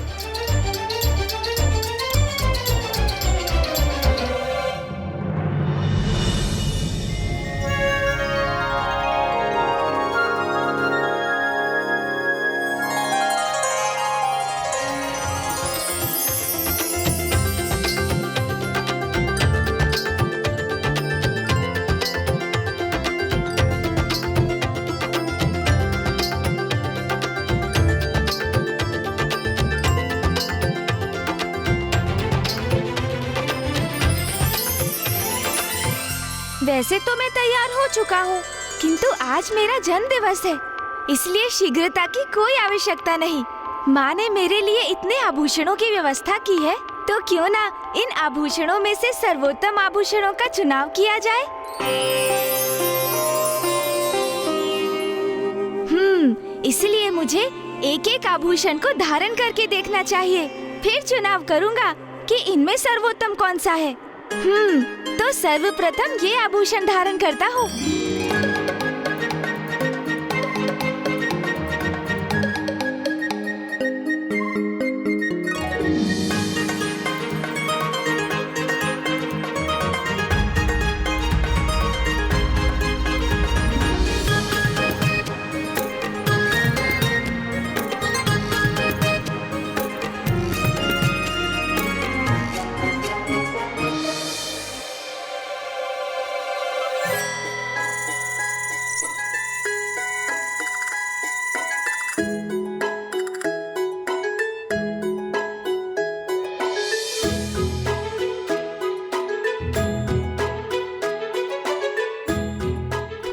वैसे तो मैं तैयार हो चुका हूँ, किंतु आज मेरा जन्म दिवस है, इसलिए शीघ्रता की कोई आवश्यकता नहीं। माँ ने मेरे लिए इतने आभूषणों की व्यवस्था की है, तो क्यों ना इन आभूषणों में से सर्वोत्तम आभूषणों का चुनाव किया जाए। इसलिए मुझे एक एक आभूषण को धारण करके देखना चाहिए, फिर चुनाव करूंगा कि इनमें सर्वोत्तम कौन सा है। तो सर्वप्रथम ये आभूषण धारण करता हूँ।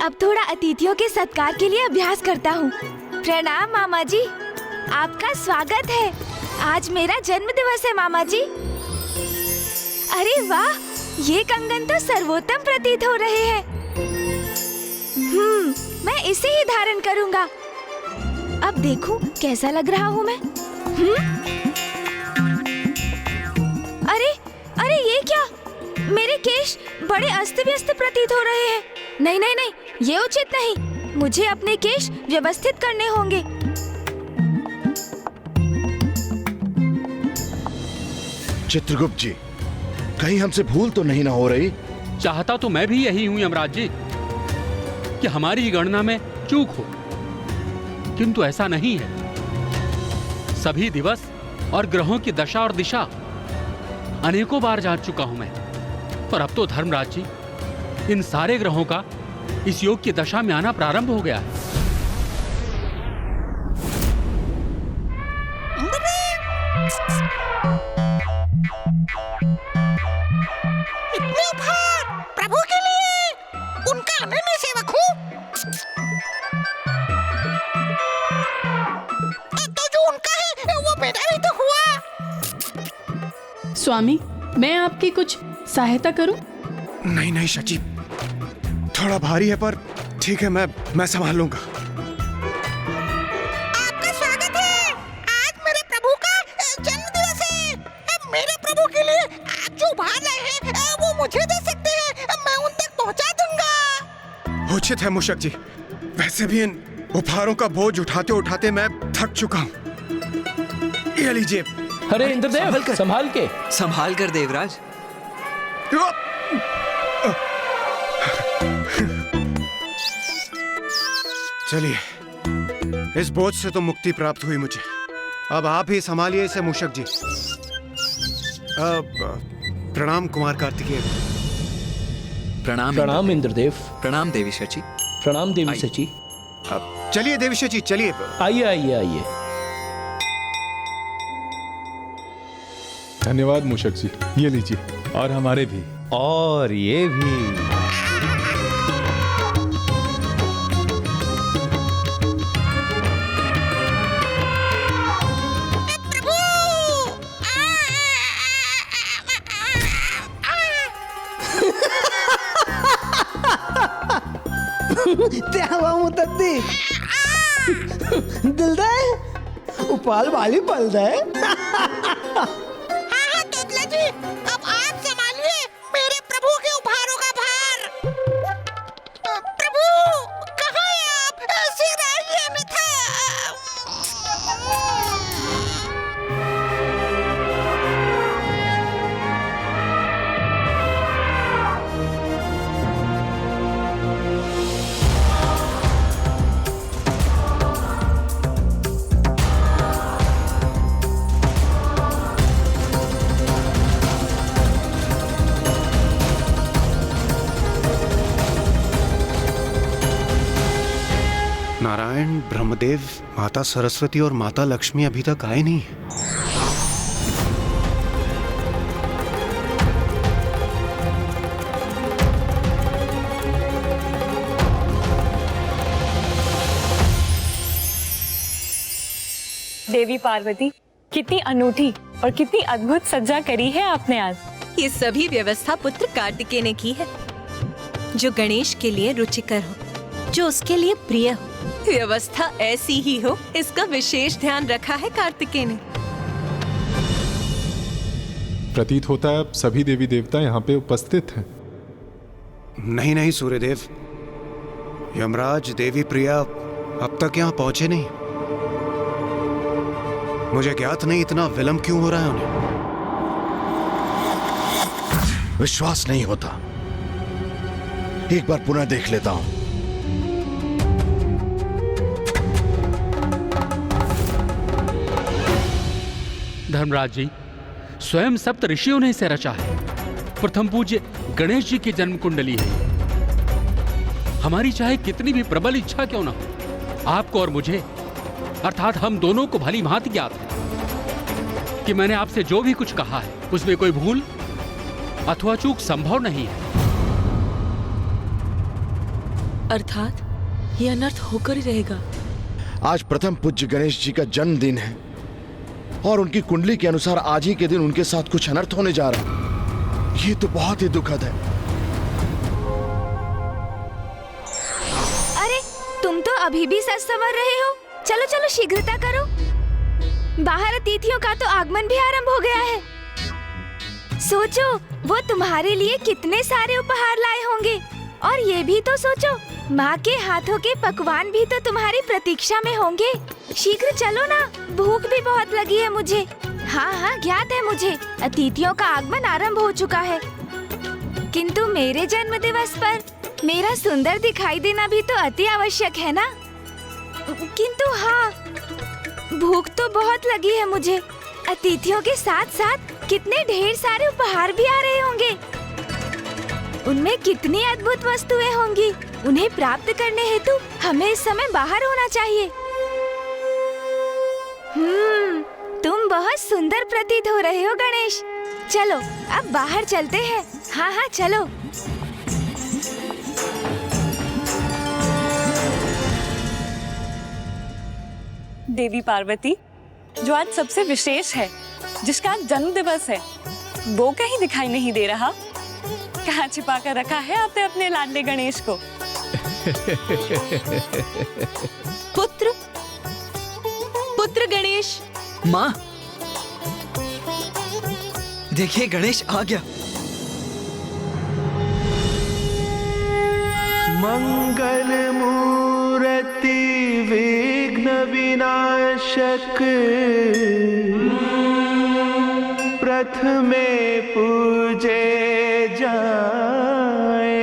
अब थोड़ा अतिथियों के सत्कार के लिए अभ्यास करता हूँ। प्रणाम मामा जी, आपका स्वागत है। आज मेरा जन्म दिवस है मामा जी। अरे वाह, ये कंगन तो सर्वोत्तम प्रतीत हो रहे हैं। मैं इसे ही धारण करूँगा। अब देखूं कैसा लग रहा हूँ मैं। अरे अरे ये क्या, मेरे केश बड़े अस्त व्यस्त प्रतीत हो रहे हैं। नहीं नहीं नहीं, ये उचित नहीं। मुझे अपने केश व्यवस्थित करने होंगे। चित्रगुप्त जी, कहीं हमसे भूल तो नहीं ना हो रही? चाहता तो मैं भी यही हूं यमराज जी, कि हमारी ही गणना में चूक हो, किंतु ऐसा नहीं है। सभी दिवस और ग्रहों की दशा और दिशा अनेकों बार जान चुका हूं मैं, पर अब तो धर्मराज जी, इन सारे ग्रहों का इस योग की दशा में आना प्रारंभ हो गया है। इतने उपहार प्रभु के लिए, उनका अनन्य सेवक हूँ। तो जो उनका है वो मेरा भी तो हुआ। स्वामी, मैं आपकी कुछ सहायता करूं? नहीं नहीं शची, थोड़ा भारी है, पर ठीक है, मैं संभाल लूंगा। आपका स्वागत है। आज मेरे प्रभु का जन्म दिवस है। मेरे प्रभु के लिए आप जो उपहार लाए हैं वो मुझे दे सकते हैं, मैं उन तक पहुंचा दूंगा। उचित है मूषक जी, वैसे भी इन उपहारों का बोझ उठाते उठाते मैं थक चुका हूँ। ये लीजिए। अरे इंद्रदेव, संभाल कर देवराज। चलिए, इस बोझ से तो मुक्ति प्राप्त हुई मुझे। अब आप ही संभालिए इसे मूषक जी। प्रणाम कुमार कार्तिकेय। प्रणाम इंद्रदेव। प्रणाम देवी शची। प्रणाम देवी शची। चलिए देवी शची, चलिए। आइए आइए आइए। धन्यवाद मूषक जी, ये लीजिए, और हमारे भी। और ये भी। त्यावा मुतद्दी दिल दे उपाल वाली पल दे। हाँ तोतला जी, अब आप संभालिए मेरे प्रभु के उपहारों का भार। प्रभु कहाँ हैं आप? सिर आइए अन्यथा। नारायण, ब्रह्मदेव, माता सरस्वती और माता लक्ष्मी अभी तक आए नहीं। देवी पार्वती, कितनी अनूठी और कितनी अद्भुत सज्जा करी है आपने आज। ये सभी व्यवस्था पुत्र कार्तिकेय ने की है, जो गणेश के लिए रुचिकर हो, जो उसके लिए प्रिय हो। व्यवस्था ऐसी ही हो, इसका विशेष ध्यान रखा है कार्तिकेय ने। प्रतीत होता है अब सभी देवी देवता यहाँ पे उपस्थित हैं। नहीं नहीं सूर्यदेव, यमराज देवी प्रिया अब तक यहाँ पहुंचे नहीं। मुझे ज्ञात नहीं इतना विलंब क्यों हो रहा है उन्हें। विश्वास नहीं होता, एक बार पुनः देख लेता हूं। धर्मराज जी, स्वयं सप्त ऋषियों ने इसे रचा है। प्रथम पूज्य गणेश जी की जन्म कुंडली है। हमारी चाहे कितनी भी प्रबल इच्छा क्यों ना हो, आपको और मुझे अर्थात हम दोनों को भली भांति ज्ञात है कि मैंने आपसे जो भी कुछ कहा है उसमें कोई भूल अथवा चूक संभव नहीं है। अर्थात ये अनर्थ होकर ही रहेगा। आज प्रथम पूज्य गणेश जी का जन्मदिन है और उनकी कुंडली के अनुसार आज ही के दिन उनके साथ कुछ अनर्थ होने जा रहा है। ये तो बहुत ही दुखद है। अरे तुम तो अभी भी सच समझ रहे हो। चलो चलो शीघ्रता करो, बाहर अतिथियों का तो आगमन भी आरंभ हो गया है। सोचो वो तुम्हारे लिए कितने सारे उपहार लाए होंगे, और ये भी तो सोचो माँ के हाथों के पकवान भी तो तुम्हारी प्रतीक्षा में होंगे। शीघ्र चलो ना, भूख भी बहुत लगी है मुझे। हाँ हाँ ज्ञात है मुझे, अतिथियों का आगमन आरंभ हो चुका है, किंतु मेरे जन्म दिवस पर मेरा सुंदर दिखाई देना भी तो अति आवश्यक है ना। किंतु हाँ, भूख तो बहुत लगी है मुझे। अतिथियों के साथ साथ कितने ढेर सारे उपहार भी आ रहे होंगे। उनमें कितनी अद्भुत वस्तुएं होंगी। उन्हें प्राप्त करने हेतु हमें इस समय बाहर होना चाहिए। तुम बहुत सुंदर प्रतीत हो रहे हो गणेश। चलो अब बाहर चलते हैं। हाँ हाँ चलो। देवी पार्वती, जो आज सबसे विशेष है, जिसका आज जन्म दिवस है, वो कहीं दिखाई नहीं दे रहा। कहाँ छिपा कर रखा है आपने अपने लाडले गणेश को? पुत्र गणेश। माँ देखिए, गणेश आ गया। मंगल मूर्ति विघ्न विनाशक, प्रथमे पूजे जाए,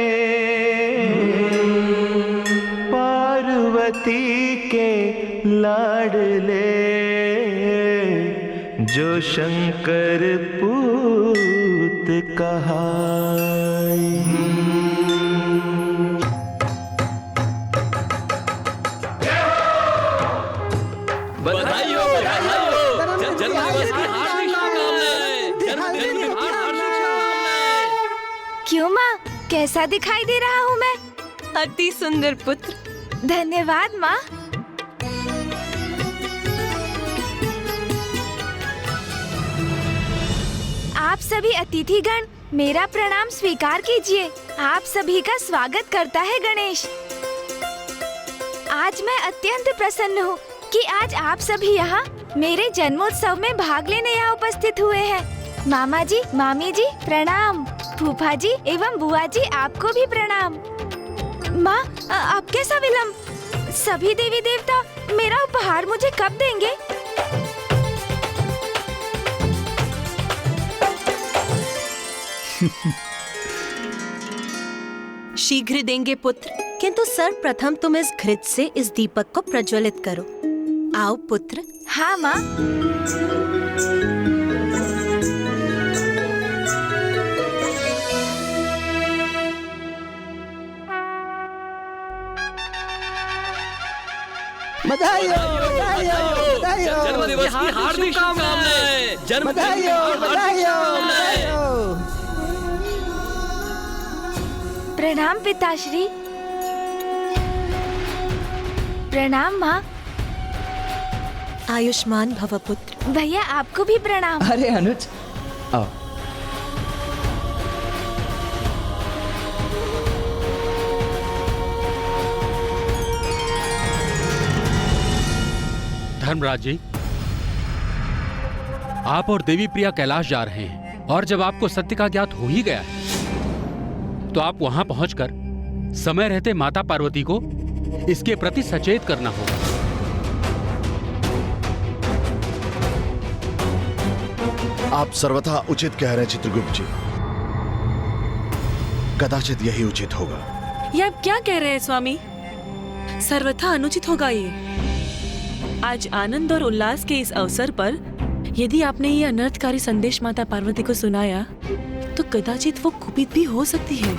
पार्वती के लाडले जो शंकर पूत कहाए। बधाई हो, बधाई हो। जन्मदिवस की हार्दिक शुभकामनाएं। जन्मदिन की हार्दिक शुभकामनाएं। क्यों माँ, कैसा दिखाई दे रहा हूँ मैं? अति सुंदर पुत्र। धन्यवाद माँ। आप सभी अतिथिगण मेरा प्रणाम स्वीकार कीजिए। आप सभी का स्वागत करता है गणेश। आज मैं अत्यंत प्रसन्न हूँ कि आज आप सभी यहाँ मेरे जन्मोत्सव में भाग लेने यहाँ उपस्थित हुए हैं। मामा जी, मामी जी प्रणाम। फूफा जी एवं बुआ जी आपको भी प्रणाम। माँ अब कैसा विलंब? सभी देवी देवता मेरा उपहार मुझे कब देंगे? शीघ्र देंगे पुत्र, किंतु सर्वप्रथम तुम इस घृत से इस दीपक को प्रज्वलित करो। आओ पुत्र। हाँ माँ। बधाई हो, बधाई हो, बधाई हो। जन्मदिवस की हार्दिक शुभकामनाएं। बधाई हो, बधाई हो, बधाई हो। प्रणाम पिताश्री। प्रणाम माँ। आयुष्मान भव पुत्र। भैया आपको भी प्रणाम। अरे अनुज, आओ। धर्मराज जी, आप और देवी प्रिया कैलाश जा रहे हैं और जब आपको सत्य का ज्ञात हो ही गया है तो आप वहां पहुंचकर समय रहते माता पार्वती को इसके प्रति सचेत करना होगा। आप सर्वथा उचित कह रहे हैं चित्रगुप्त जी। कदाचित यही उचित होगा। ये आप क्या कह रहे हैं स्वामी? सर्वथा अनुचित होगा ये। आज आनंद और उल्लास के इस अवसर पर यदि आपने ये अनर्थकारी संदेश माता पार्वती को सुनाया तो कदाचित वो कुपित भी हो सकती है।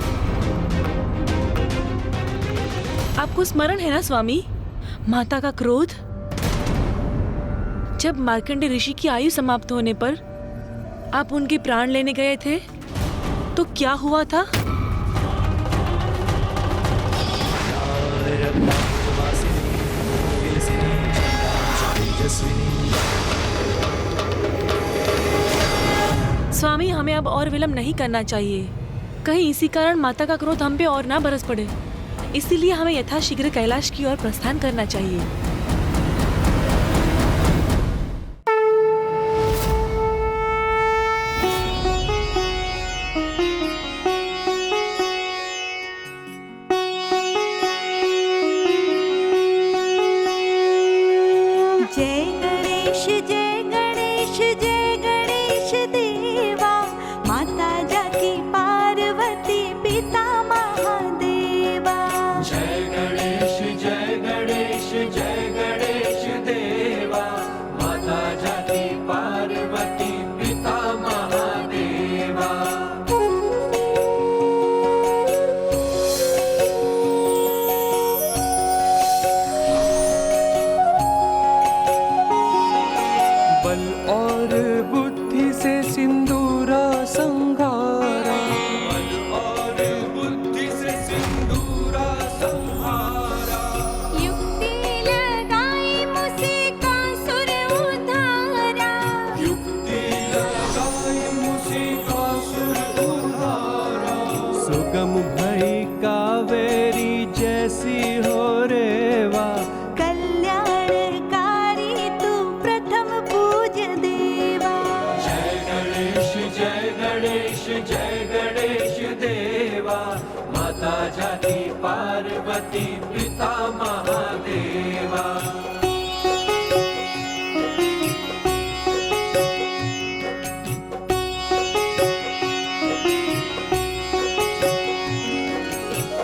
आपको स्मरण है ना स्वामी, माता का क्रोध? जब मार्कंडेय ऋषि की आयु समाप्त होने पर आप उनके प्राण लेने गए थे तो क्या हुआ था? स्वामी, हमें अब और विलंब नहीं करना चाहिए। कहीं इसी कारण माता का क्रोध हम पे और ना बरस पड़े। इसीलिए हमें यथाशीघ्र कैलाश की ओर प्रस्थान करना चाहिए। पार्वती पिता महादेवा।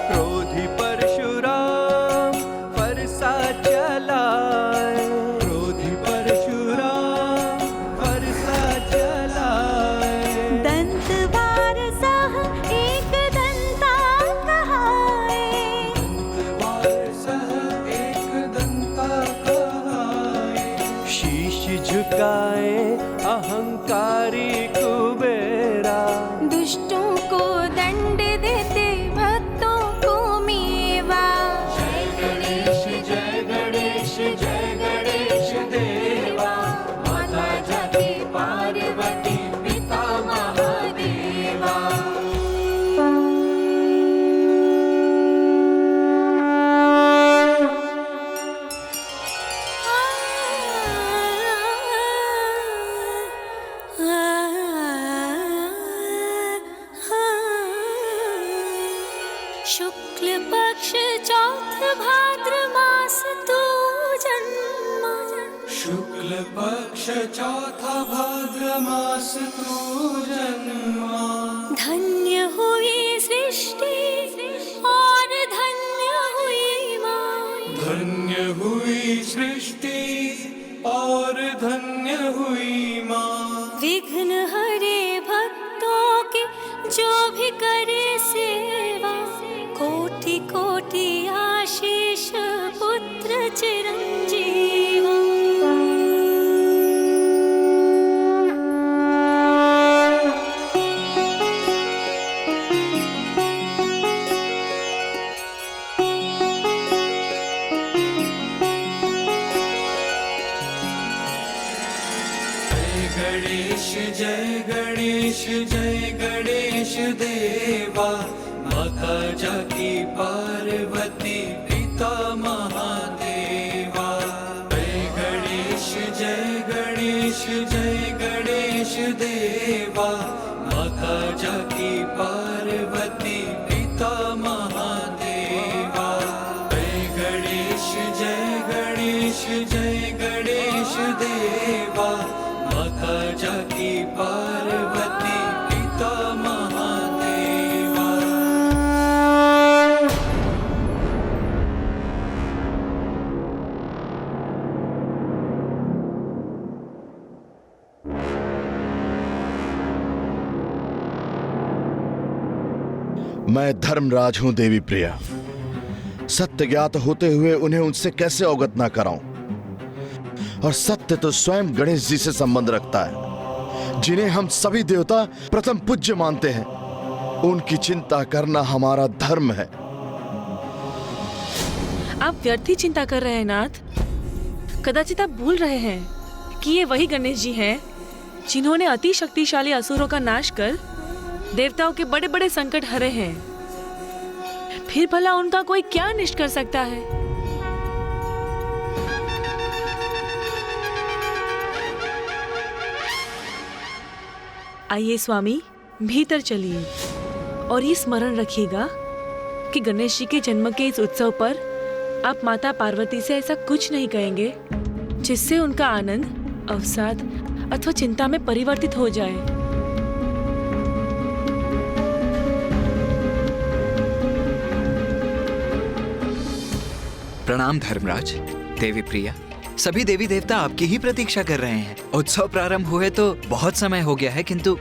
क्रोधी परशुराम फरसा चलाए, क्रोधी परशुराम फरसा चलाए। दंत वारसा एक दंता कहाए, झुकाए अहंकारी कुबेरा। दुष्टों को दंड देते भक्तों को मेवा। जय गणेश जय गणेश जय गणेश देवा। माता जाति पार्वती पिता महादेवा। शुक्ल पक्ष चौथ भाद्र मास तू जन्मा। शुक्ल पक्ष चौथा भाद्र मास तू जन्मा। धन्य हुई सृष्टि और धन्य हुई माँ। धन्य हुई सृष्टि और धन्य हुई माँ। विघ्न हरे भक्तों के जो भी करे सेवा। कोटि कोटि आशीष पुत्र चिरंजीवा। जय गणेश जय गणेश देवा। माता जाकी पार्वती पिता महादेवा। जय गणेश गणेश जय गणेश देवा, माता जाकी पार्वती पिता महादेवा। जय गणेश जय गणेश देवा, माता जाकी पार्वती पिता महादेवा। मैं धर्मराज हूं देवी प्रिया। सत्य ज्ञात होते हुए उन्हें उनसे कैसे अवगत ना कराऊं? और सत्य तो स्वयं गणेश जी से संबंध रखता है, जिन्हें हम सभी देवता प्रथम पूज्य मानते हैं। उनकी चिंता करना हमारा धर्म है। आप व्यर्थ ही चिंता कर रहे हैं नाथ। कदाचित आप भूल रहे हैं कि ये वही गणेश जी हैं जिन्होंने अति शक्तिशाली असुरों का नाश कर देवताओं के बड़े बड़े संकट हरे हैं। फिर भला उनका कोई क्या अनिष्ट कर सकता है? आइए स्वामी, भीतर चलिए और ये स्मरण रखिएगा कि गणेश जी के जन्म के इस उत्सव पर आप माता पार्वती से ऐसा कुछ नहीं कहेंगे जिससे उनका आनंद अवसाद अथवा चिंता में परिवर्तित हो जाए। प्रणाम धर्मराज, देवी प्रिया। सभी देवी देवता आपकी ही प्रतीक्षा कर रहे हैं। उत्सव प्रारंभ हुए तो बहुत समय हो गया है, किंतु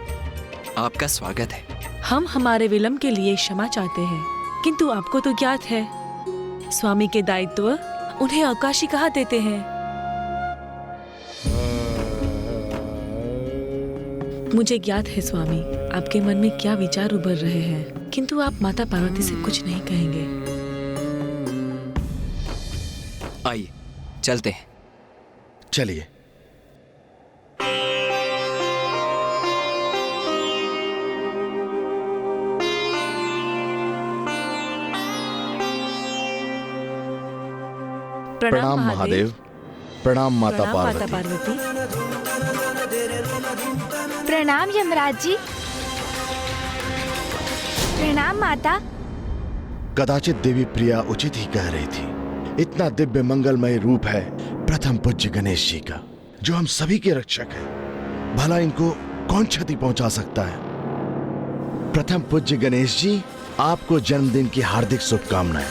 आपका स्वागत है। हम हमारे विलंब के लिए क्षमा चाहते हैं, किंतु आपको तो ज्ञात है स्वामी के दायित्व उन्हें अवकाशी कहा देते हैं। मुझे ज्ञात है स्वामी आपके मन में क्या विचार उभर रहे हैं, किंतु आप माता पार्वती से कुछ नहीं कहेंगे। आइए चलते हैं। चलिए। प्रणाम महादेव। प्रणाम माता पार्वती। प्रणाम यमराज जी। प्रणाम माता। कदाचित देवी प्रिया उचित ही कह रही थी। इतना दिव्य मंगलमय रूप है प्रथम पूज्य गणेश जी का, जो हम सभी के रक्षक हैं। भला इनको कौन क्षति पहुंचा सकता है? प्रथम पूज्य गणेश जी, आपको जन्मदिन की हार्दिक शुभकामनाएं।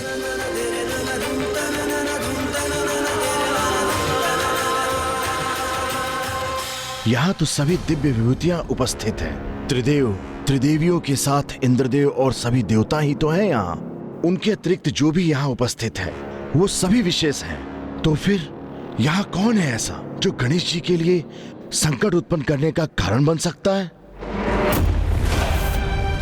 यहाँ तो सभी दिव्य विभूतियां उपस्थित हैं। त्रिदेव, त्रिदेवियों के साथ इंद्रदेव और सभी देवता ही तो हैं यहाँ। उनके अतिरिक्त जो भी यहाँ उपस्थित है वो सभी विशेष हैं। तो फिर यहाँ कौन है ऐसा जो गणेश जी के लिए संकट उत्पन्न करने का कारण बन सकता है?